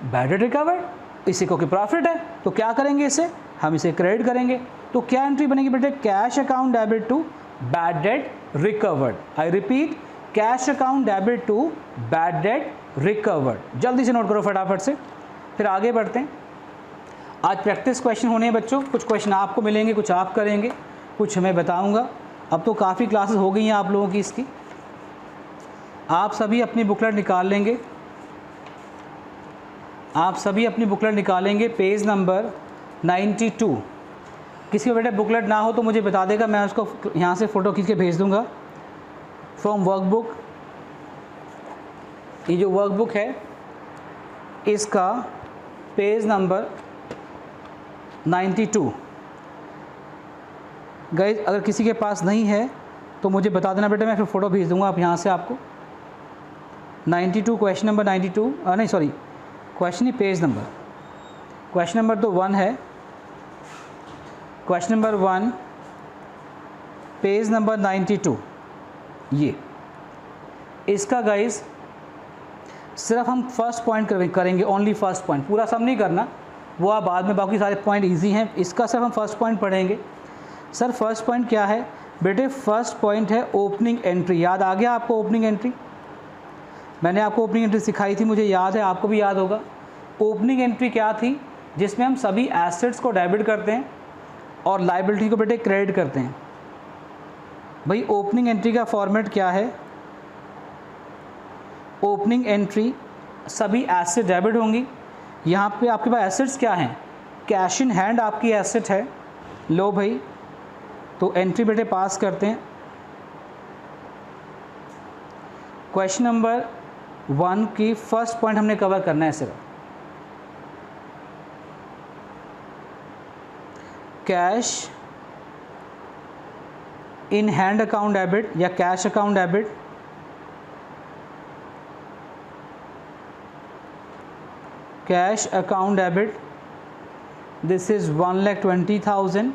Speaker 1: बैड डेट रिकवर्ड, इसी को कि प्रॉफिट है, तो क्या करेंगे, इसे हम इसे क्रेडिट करेंगे। तो क्या एंट्री बनेगी बेटे, cash account debit to bad debt recovered. I repeat, cash account debit to bad debt recovered. जल्दी से नोट करो फटाफट से, फिर आगे बढ़ते हैं। आज प्रैक्टिस क्वेश्चन होने हैं बच्चों, कुछ क्वेश्चन आपको मिलेंगे, कुछ आप करेंगे, कुछ मैं बताऊंगा। अब तो काफ़ी क्लासेस हो गई हैं आप लोगों की इसकी। आप सभी अपनी बुकलेट निकाल लेंगे, आप सभी अपनी बुकलेट निकालेंगे, पेज नंबर 92। किसी को बेटा बुकलेट ना हो तो मुझे बता देगा, मैं उसको यहाँ से फ़ोटो खींच के भेज दूँगा फ्रॉम वर्कबुक। ये जो वर्कबुक है इसका पेज नंबर 92। गाइस अगर किसी के पास नहीं है तो मुझे बता देना बेटा, मैं फिर फ़ोटो भेज दूँगा आप यहाँ से आपको। 92 क्वेश्चन नंबर 92, नहीं सॉरी क्वेश्चन नहीं, पेज नंबर। क्वेश्चन नंबर तो 1 है, क्वेश्चन नंबर 1 पेज नंबर 92। ये इसका गाइस सिर्फ हम फर्स्ट पॉइंट करेंगे, ओनली फर्स्ट पॉइंट, पूरा सब नहीं करना, वो आप बाद में, बाकी सारे पॉइंट इजी हैं। इसका सिर्फ हम फर्स्ट पॉइंट पढ़ेंगे। सर फर्स्ट पॉइंट क्या है बेटे, फर्स्ट पॉइंट है ओपनिंग एंट्री। याद आ गया आपको ओपनिंग एंट्री, मैंने आपको ओपनिंग एंट्री सिखाई थी, मुझे याद है, आपको भी याद होगा। ओपनिंग एंट्री क्या थी, जिसमें हम सभी एसेट्स को डेबिट करते हैं और लायबिलिटी को बेटे क्रेडिट करते हैं। भाई ओपनिंग एंट्री का फॉर्मेट क्या है, ओपनिंग एंट्री सभी एसेट डेबिट होंगी। यहाँ पे आपके पास एसेट्स क्या हैं, कैश इन हैंड आपकी एसेट है। लो भाई, तो एंट्री बेटे पास करते हैं। क्वेश्चन नंबर 1 की फर्स्ट पॉइंट हमने कवर करना है सिर्फ। Cash in hand account debit या cash account debit cash account debit, this is 1,20,000।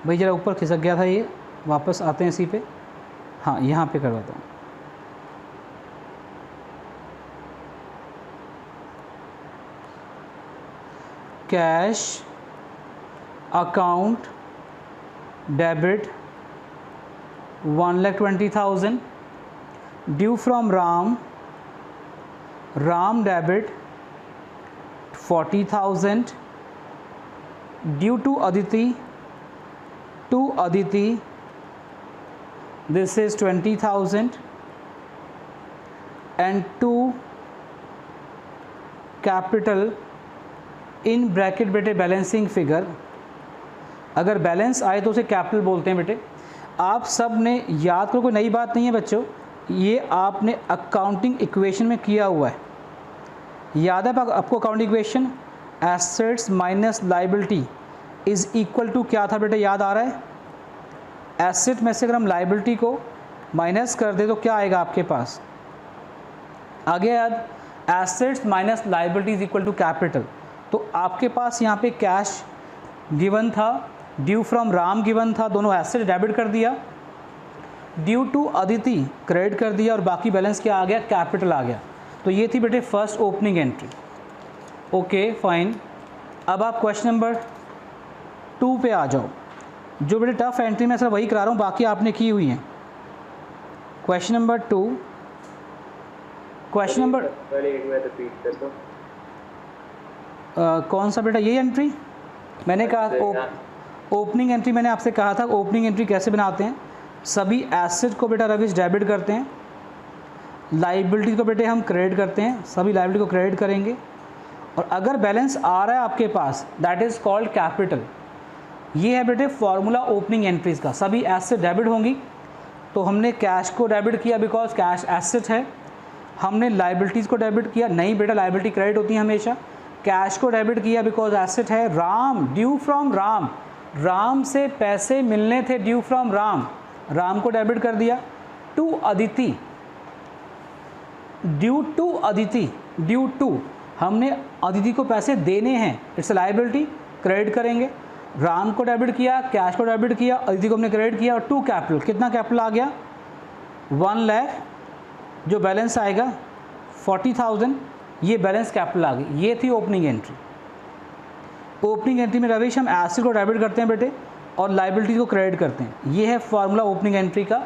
Speaker 1: भाई ज़रा ऊपर खिसक गया था ये, वापस आते हैं इसी पे। हाँ, यहाँ पे करवाता हूँ। Cash account debit 1,20,000, due from Ram, Ram debit 40,000, due to Aditi, to Aditi, this is 20,000, and to capital in bracket बेटे बैलेंसिंग फिगर। अगर बैलेंस आए तो उसे कैपिटल बोलते हैं बेटे। आप सब ने याद करो, कोई नई बात नहीं है बच्चों, ये आपने अकाउंटिंग इक्वेशन में किया हुआ है। याद है आपको accounting equation, assets minus liability is equal to क्या था बेटे, याद आ रहा है? एसेट में से अगर हम लायबिलिटी को माइनस कर दे तो क्या आएगा आपके पास? आगे याद, assets minus liability is equal to capital. तो आपके पास यहाँ पे कैश गिवन था, ड्यू फ्रॉम राम गिवन था, दोनों एसेट डेबिट कर दिया, ड्यू टू अदिति क्रेडिट कर दिया, और बाकी बैलेंस क्या आ गया? कैपिटल आ गया। तो ये थी बेटे first opening entry. Okay fine. अब आप क्वेश्चन नंबर 2 पे आ जाओ। जो बेटे टफ एंट्री मैं सर वही करा रहा हूँ, बाकी आपने की हुई हैं। क्वेश्चन नंबर 2, क्वेश्चन नंबर कौन सा बेटा? ये एंट्री मैंने कहा ओपनिंग एंट्री, मैंने आपसे कहा था ओपनिंग एंट्री कैसे बनाते हैं। सभी एसेट को बेटा रविश डेबिट करते हैं, लाइबिलिटी को बेटे हम क्रेडिट करते हैं, सभी लाइबिलिटी को क्रेडिट करेंगे, और अगर बैलेंस आ रहा है आपके पास दैट इज़ कॉल्ड कैपिटल। ये है बेटे फॉर्मूला ओपनिंग एंट्रीज़ का। सभी एसेट डेबिट होंगी, तो हमने कैश को डेबिट किया बिकॉज कैश एसेट है, हमने लाइबिलिटीज़ को डेबिट किया, नहीं बेटा लाइबिलिटी क्रेडिट होती है हमेशा। कैश को डेबिट किया बिकॉज एसेट है। राम, ड्यू फ्रॉम राम, राम से पैसे मिलने थे, ड्यू फ्रॉम राम, राम को डेबिट कर दिया। To Aditi, due to Aditi, due to हमने अदिति को पैसे देने हैं, इट्स लाइबिलिटी, क्रेडिट करेंगे। राम को डेबिट किया, कैश को डेबिट किया, अदिति को हमने क्रेडिट किया, और टू कैपिटल, कितना कैपिटल आ गया? 1 लाख, जो बैलेंस आएगा 40,000, ये बैलेंस कैपिटल आ गई। ये थी ओपनिंग एंट्री। ओपनिंग एंट्री में रविश हम एसेट को डेबिट करते हैं बेटे और लाइबिलिटी को क्रेडिट करते हैं। ये है फॉर्मूला ओपनिंग एंट्री का,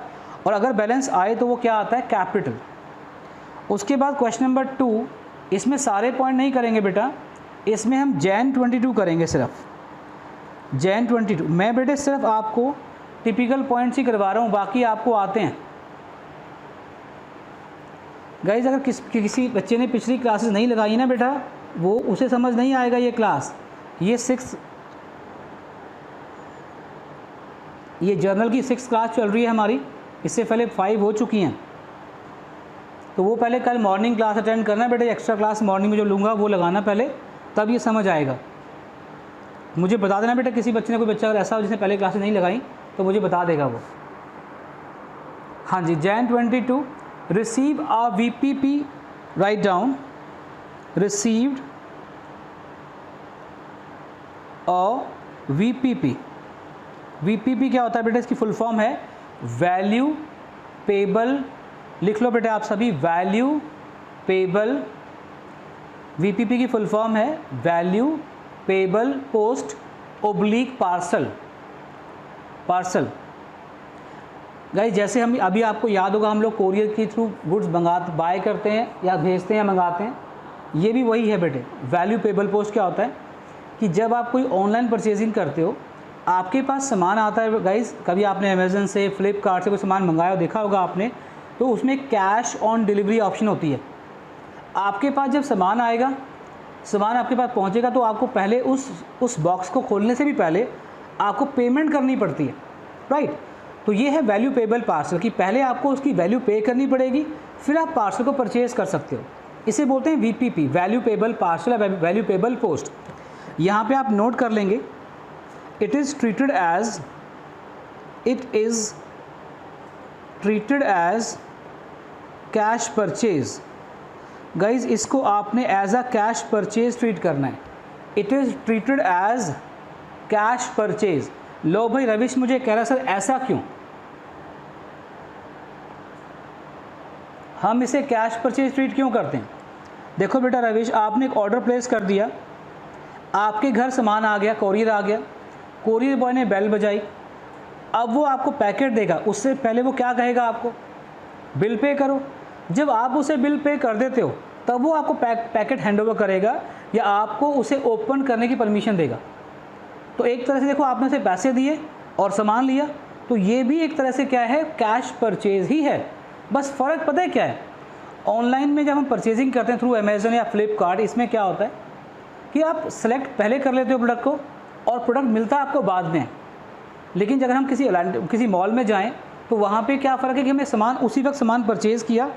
Speaker 1: और अगर बैलेंस आए तो वो क्या आता है? कैपिटल। उसके बाद क्वेश्चन नंबर 2, इसमें सारे पॉइंट नहीं करेंगे बेटा, इसमें हम Jan 22 करेंगे, सिर्फ Jan 22। मैं बेटे सिर्फ आपको टिपिकल पॉइंट्स ही करवा रहा हूँ, बाकी आपको आते हैं। गाइज अगर किसी बच्चे ने पिछली क्लासेस नहीं लगाई ना बेटा, वो उसे समझ नहीं आएगा ये क्लास। ये जर्नल की 6 क्लास चल रही है हमारी, इससे पहले 5 हो चुकी हैं। तो वो पहले कल मॉर्निंग क्लास अटेंड करना बेटे, एक्स्ट्रा क्लास मॉर्निंग में जो लूँगा वो लगाना पहले, तब ये समझ आएगा। मुझे बता देना बेटा, किसी बच्चे ने, कोई बच्चा अगर ऐसा हो जिसने पहले क्लासेस नहीं लगाई तो मुझे बता देगा वो। हाँ जी, Jan 22, receive a VPP, write down, received a VPP। VPP क्या होता है बेटा? इसकी फुल फॉर्म है वैल्यू पेबल, लिख लो बेटा आप सभी, वैल्यू पेबल। VPP की फुल फॉर्म है value payable post oblique parcel. Parcel guys, जैसे हम अभी आपको याद होगा हम लोग कोरियर के थ्रू गुड्स बाय करते हैं या भेजते हैं या मंगाते हैं, ये भी वही है बेटे। वैल्यू पेबल पोस्ट क्या होता है कि जब आप कोई ऑनलाइन परचेजिंग करते हो, आपके पास सामान आता है गाइस, कभी आपने अमेज़न से, फ्लिपकार्ट से कोई सामान मंगाया, देखा होगा आपने, तो उसमें कैश ऑन डिलीवरी ऑप्शन होती है। आपके पास जब सामान आएगा, सामान आपके पास पहुंचेगा, तो आपको पहले उस बॉक्स को खोलने से भी पहले आपको पेमेंट करनी पड़ती है, राइट। तो ये है वैल्यू पेबल पार्सल, कि पहले आपको उसकी वैल्यू पे करनी पड़ेगी, फिर आप पार्सल को परचेज़ कर सकते हो। इसे बोलते हैं VPP, value payable parcel, value payable post. यहाँ पे आप नोट कर लेंगे, it is treated as cash purchase. Guys इसको आपने as a cash purchase treat करना है। It is treated as cash purchase. लो भाई रविश मुझे कह रहा सर ऐसा क्यों, हम इसे कैश परचेज ट्रीट क्यों करते हैं? देखो बेटा रविश, आपने एक ऑर्डर प्लेस कर दिया, आपके घर सामान आ गया, कोरियर आ गया, कोरियर बॉय ने बेल बजाई, अब वो आपको पैकेट देगा, उससे पहले वो क्या कहेगा आपको, बिल पे करो। जब आप उसे बिल पे कर देते हो तब वो आपको पैकेट हैंडओवर करेगा या आपको उसे ओपन करने की परमिशन देगा। तो एक तरह से देखो आपने उसे पैसे दिए और सामान लिया, तो ये भी एक तरह से क्या है, कैश परचेज ही है। बस फ़र्क पता है क्या है, ऑनलाइन में जब हम परचेजिंग करते हैं थ्रू अमेज़न या फ्लिपकार्ट, इसमें क्या होता है कि आप सेलेक्ट पहले कर लेते हो प्रोडक्ट को और प्रोडक्ट मिलता है आपको बाद में। लेकिन अगर हम किसी मॉल में जाएं तो वहाँ पे क्या फ़र्क है कि हमने सामान उसी वक्त सामान परचेज़ किया,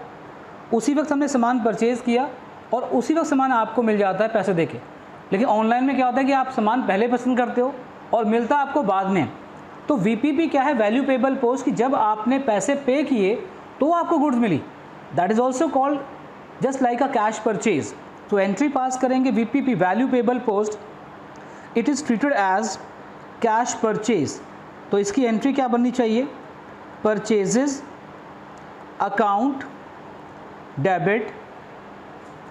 Speaker 1: उसी वक्त हमने सामान परचेज़ किया और उसी वक्त सामान आपको मिल जाता है पैसे देके। लेकिन ऑनलाइन में क्या होता है कि आप सामान पहले पसंद करते हो और मिलता आपको बाद में। तो VPP क्या है, वैल्यू पेबल पोस्ट, कि जब आपने पैसे पे किए तो आपको गुड्स मिली। That is also called just like a cash purchase. तो एंट्री पास करेंगे VPP, value payable post, it is treated as cash purchase. तो इसकी एंट्री क्या बननी चाहिए, purchases account debit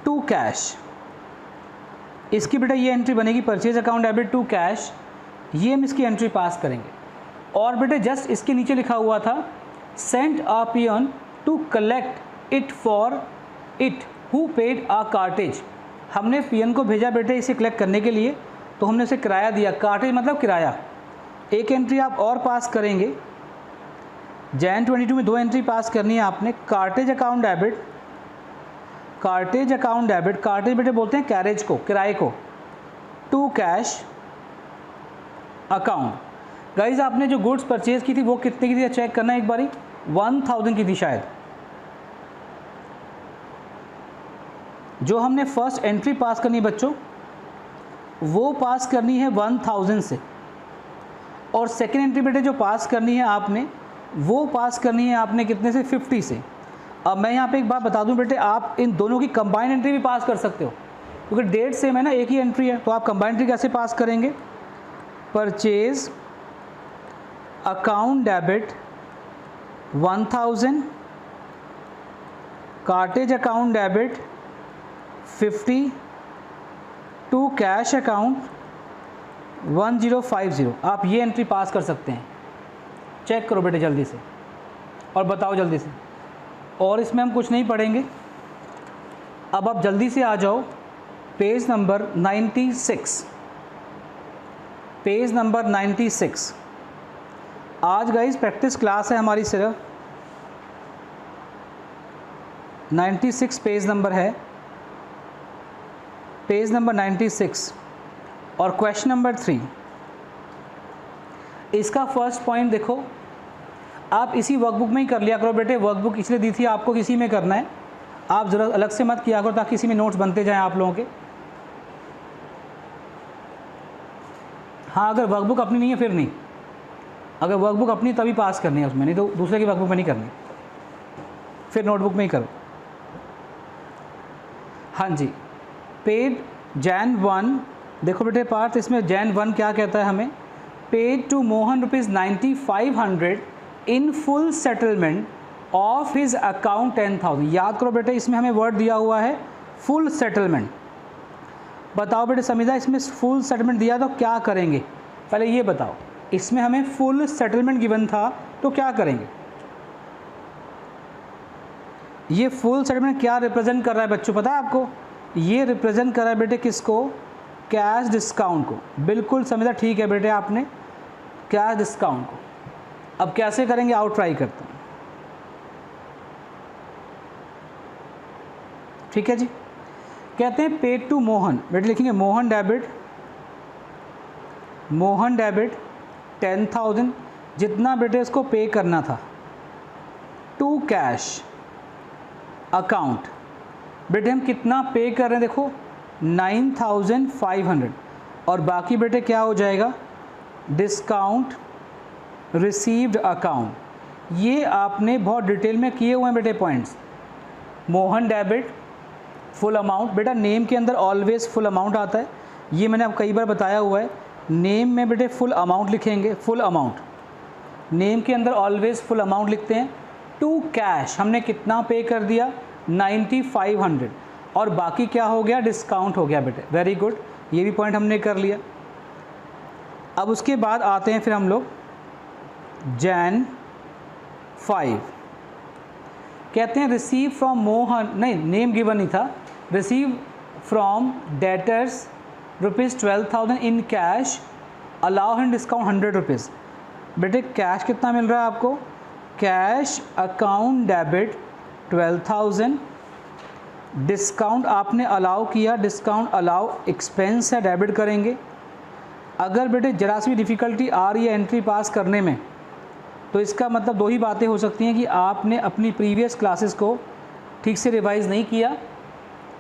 Speaker 1: to cash. इसकी बेटा ये एंट्री बनेगी, purchase account debit to cash, ये हम इसकी एंट्री पास करेंगे। और बेटे जस्ट इसके नीचे लिखा हुआ था sent a peon to collect it for it who paid a cartage. हमने पियन को भेजा बेटे इसे कलेक्ट करने के लिए, तो हमने उसे किराया दिया, कार्टेज मतलब किराया। एक एंट्री आप और पास करेंगे, जैन 22 में 2 एंट्री पास करनी है आपने, cartage account debit, cartage account debit, cartage बेटे बोलते हैं कैरेज को, किराए को, टू कैश अकाउंट। गाइज आपने जो गुड्स परचेज की थी वो कितने की थी चेक करना है एक बारी, 1000 की थी शायद। जो हमने फर्स्ट एंट्री पास करनी है बच्चों, वो पास करनी है 1000 से, और सेकेंड एंट्री बेटे जो पास करनी है आपने, वो पास करनी है आपने कितने से, 50 से। अब मैं यहाँ पे एक बात बता दूं बेटे, आप इन दोनों की कंबाइंड एंट्री भी पास कर सकते हो, क्योंकि डेट सेम है ना, एक ही एंट्री है। तो आप कंबाइंड एंट्री कैसे पास करेंगे, purchase account debit 1000, cartage account debit 50 to cash account 1050। आप ये एंट्री पास कर सकते हैं। चेक करो बेटे जल्दी से और बताओ जल्दी से। और इसमें हम कुछ नहीं पढ़ेंगे। अब आप जल्दी से आ जाओ पेज नंबर 96, पेज नंबर 96। आज गाइस प्रैक्टिस क्लास है हमारी, सिर्फ 96 पेज नंबर है, पेज नंबर 96 और क्वेश्चन नंबर 3। इसका फर्स्ट पॉइंट देखो, आप इसी वर्कबुक में ही कर लिया करो बेटे। वर्कबुक इसलिए दी थी आपको, किसी में करना है, आप ज़रा अलग से मत किया करो ताकि इसी में नोट्स बनते जाएं आप लोगों के। हाँ, अगर वर्कबुक अपनी नहीं है फिर नहीं, अगर वर्कबुक अपनी तभी पास करनी है उसमें, नहीं तो दूसरे की वर्कबुक में नहीं करनी, फिर नोटबुक में ही करो। हाँ जी, पेड जैन 1 देखो बेटे पार्थ, इसमें जैन 1 क्या कहता है हमें, paid to Mohan ₹9500 in full settlement of his account 10,000। याद करो बेटे, इसमें हमें वर्ड दिया हुआ है फुल सेटलमेंट। बताओ बेटे समीदा, इसमें फुल सेटलमेंट दिया तो क्या करेंगे, पहले ये बताओ। इसमें हमें फुल सेटलमेंट गिवन था तो क्या करेंगे। ये फुल सेटलमेंट क्या रिप्रेजेंट कर रहा है बच्चों, पता है आपको, ये रिप्रेजेंट कर रहा है बेटे किसको, कैश डिस्काउंट को। बिल्कुल समीदा ठीक है बेटे, आपने कैश डिस्काउंट को। अब कैसे करेंगे, आओ ट्राई करते हैं। ठीक है जी, कहते हैं पेड टू मोहन, बेटे लिखेंगे मोहन डेबिट, मोहन डेबिट 10,000, जितना बेटे इसको पे करना था, टू कैश अकाउंट। बेटे हम कितना पे कर रहे हैं देखो, 9,500, और बाकी बेटे क्या हो जाएगा, डिस्काउंट रिसीव्ड अकाउंट। ये आपने बहुत डिटेल में किए हुए हैं बेटे points, Mohan debit full amount. बेटा नेम के अंदर ऑलवेज फुल अमाउंट आता है, ये मैंने आपको कई बार बताया हुआ है। नेम में बेटे फुल अमाउंट लिखेंगे, फुल अमाउंट, नेम के अंदर ऑलवेज फुल अमाउंट लिखते हैं। टू कैश हमने कितना पे कर दिया 9500 और बाकी क्या हो गया डिस्काउंट हो गया बेटे, वेरी गुड, ये भी पॉइंट हमने कर लिया। अब उसके बाद आते हैं फिर हम लोग Jan 5, कहते हैं रिसीव फ्रॉम मोहन, नहीं नेम गिवन नहीं था, receive from debtors ₹12,000 in cash, allow and discount 100 rupees. बेटे कैश कितना मिल रहा है आपको, कैश अकाउंट डेबिट 12,000, डिस्काउंट आपने अलाउ किया, डिस्काउंट अलाउ एक्सपेंस है, डेबिट करेंगे। अगर बेटे जरा सी भी डिफ़िकल्टी आ रही है एंट्री पास करने में, तो इसका मतलब दो ही बातें हो सकती हैं कि आपने अपनी प्रीवियस क्लासेस को ठीक से रिवाइज़ नहीं किया,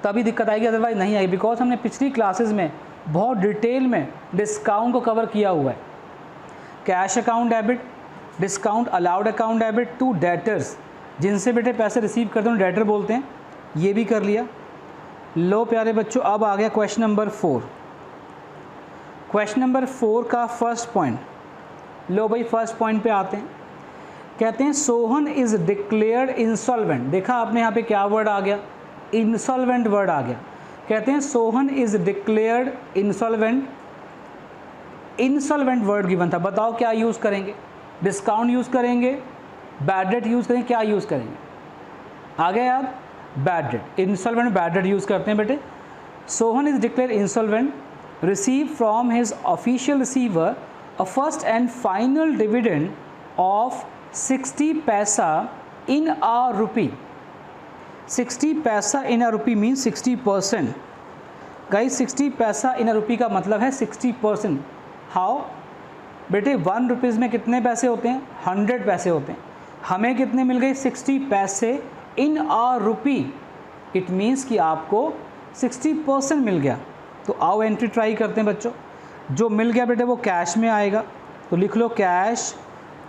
Speaker 1: तभी दिक्कत आएगी, अदरवाइज़ नहीं आएगी। बिकॉज हमने पिछली क्लासेस में बहुत डिटेल में डिस्काउंट को कवर किया हुआ है। Cash account debit, discount allowed account debit to debtors, जिनसे बेटे पैसे रिसीव करते हैं डेटर बोलते हैं, ये भी कर लिया। लो प्यारे बच्चों, अब आ गया क्वेश्चन नंबर 4। क्वेश्चन नंबर 4 का फर्स्ट पॉइंट, लो भाई फर्स्ट पॉइंट पे आते हैं। कहते हैं सोहन इज़ डिक्लेयर्ड इंसॉल्वेंट। देखा आपने यहाँ पे क्या वर्ड आ गया, इंसॉल्वेंट वर्ड आ गया। कहते हैं Sohan is declared insolvent, insolvent word given था, बताओ क्या यूज़ करेंगे, डिस्काउंट यूज़ करेंगे, बैड डेट यूज़ करेंगे, क्या यूज़ करेंगे, आ गया याद, bad debt, insolvent bad debt use करते हैं बेटे। Sohan is declared insolvent, receive from his official receiver a first and final dividend of 60 पैसा इन अ रुपी। 60 पैसा in a rupee means 60%। Guys 60 पैसा इन अ रुपी का मतलब है 60%। हाउ बेटे 1 रुपीज़ में कितने पैसे होते हैं, 100 पैसे होते हैं। हमें कितने मिल गए 60 पैसे इन अ रुपी, इट मीन्स कि आपको 60% मिल गया। तो आओ एंट्री ट्राई करते हैं बच्चों। जो मिल गया बेटे वो कैश में आएगा, तो लिख लो कैश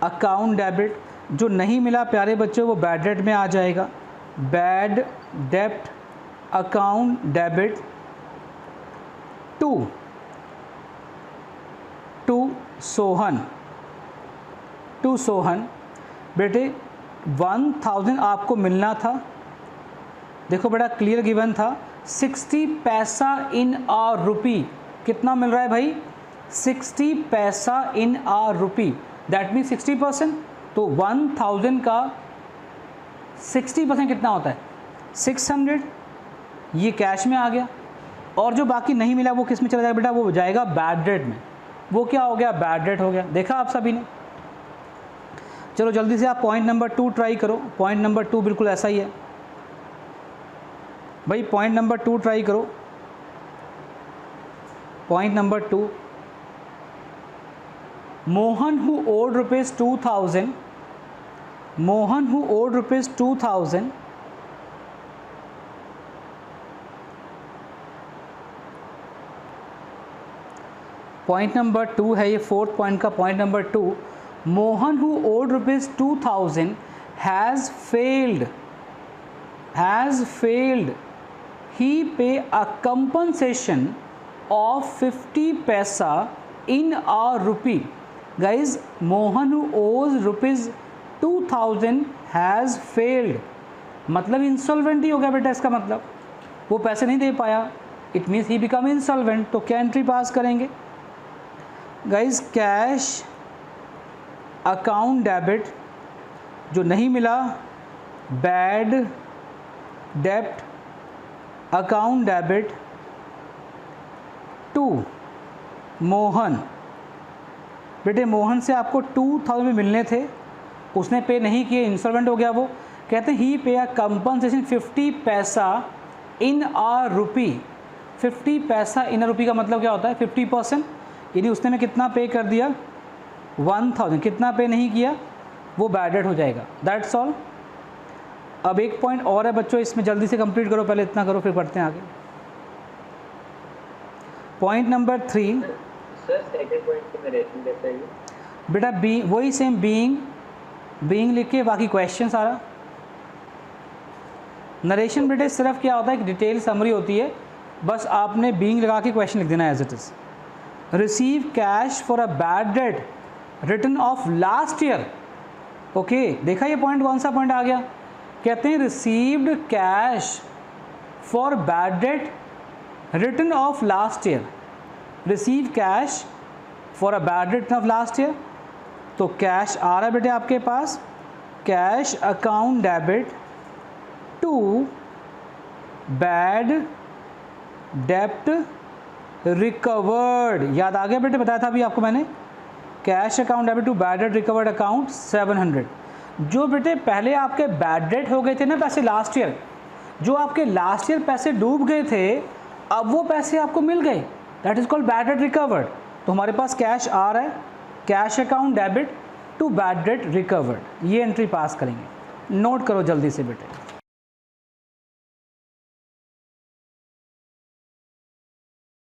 Speaker 1: अकाउंट डेबिट। जो नहीं मिला प्यारे बच्चों वो बैड डेट में आ जाएगा, बैड डेप्ट account debit to Sohan, to Sohan. बेटे 1000 आपको मिलना था, देखो बेटा क्लियर गिवन था, 60 पैसा इन अ रुपी, कितना मिल रहा है भाई 60 पैसा in a rupee, that mean 60%। तो 1000 का 60% कितना होता है 600, ये कैश में आ गया। और जो बाकी नहीं मिला वो किस में चला जाएगा बेटा, वो जाएगा बैड डेट में। वो क्या हो गया, बैड डेट हो गया। देखा आप सभी ने। चलो जल्दी से आप पॉइंट नंबर 2 ट्राई करो। पॉइंट नंबर 2 बिल्कुल ऐसा ही है भाई, पॉइंट नंबर 2 ट्राई करो। Point number 2, Mohan who owed ₹2000, Mohan who owed ₹2000 point number 2 है ये, फोर्थ पॉइंट का point number 2। Mohan who owed ₹2000 has failed, he pay a compensation of 50 paisa in a rupee. Guys Mohan who owes ₹2000 has failed, मतलब insolvent ही हो गया बेटा, इसका मतलब वो पैसे नहीं दे पाया, it means he become insolvent. तो क्या एंट्री पास करेंगे गाइज, कैश अकाउंट डेबिट, जो नहीं मिला बैड डेप्ट अकाउंट डेबिट टू मोहन। बेटे मोहन से आपको 2000 में मिलने थे, उसने पे नहीं किए, इंसॉल्वेंट हो गया वो। कहते हैं ही pay a compensation 50 paisa in a rupee. 50 paisa in a रुपी का मतलब क्या होता है 50%, यानी उसने में कितना पे कर दिया 1000, कितना पे नहीं किया वो बैड डेट हो जाएगा। That's all. अब एक पॉइंट और है बच्चों, इसमें जल्दी से कंप्लीट करो, पहले इतना करो फिर बढ़ते हैं आगे। Point number 3
Speaker 2: sir, second point की नरेशन देता है
Speaker 1: बेटा, बी वही सेम बीइंग लिख के बाकी क्वेश्चन सारा नरेशन बेटे सिर्फ क्या होता है, एक डिटेल समरी होती है, बस आपने बीइंग लगा के क्वेश्चन लिख देना है as it is. Receive cash for a bad debt return of last year. Okay, देखा ये पॉइंट, कौन सा पॉइंट आ गया? कहते हैं received cash for bad debt return of last year. Receive cash for a bad debt return of last year, तो cash आ रहा है बेटे आपके पास, cash account debit to bad डेप्ट रिकवर्ड। याद आ गया बेटे, बताया था अभी आपको मैंने, cash account debit to bad debt recovered account 700। जो बेटे पहले आपके बैड डेट हो गए थे ना पैसे लास्ट ईयर, जो आपके लास्ट ईयर पैसे डूब गए थे, अब वो पैसे आपको मिल गए, that is called bad debt recovered. तो हमारे पास कैश आ रहा है, cash account debit to bad debt recovered, ये एंट्री पास करेंगे। नोट करो जल्दी से बेटे।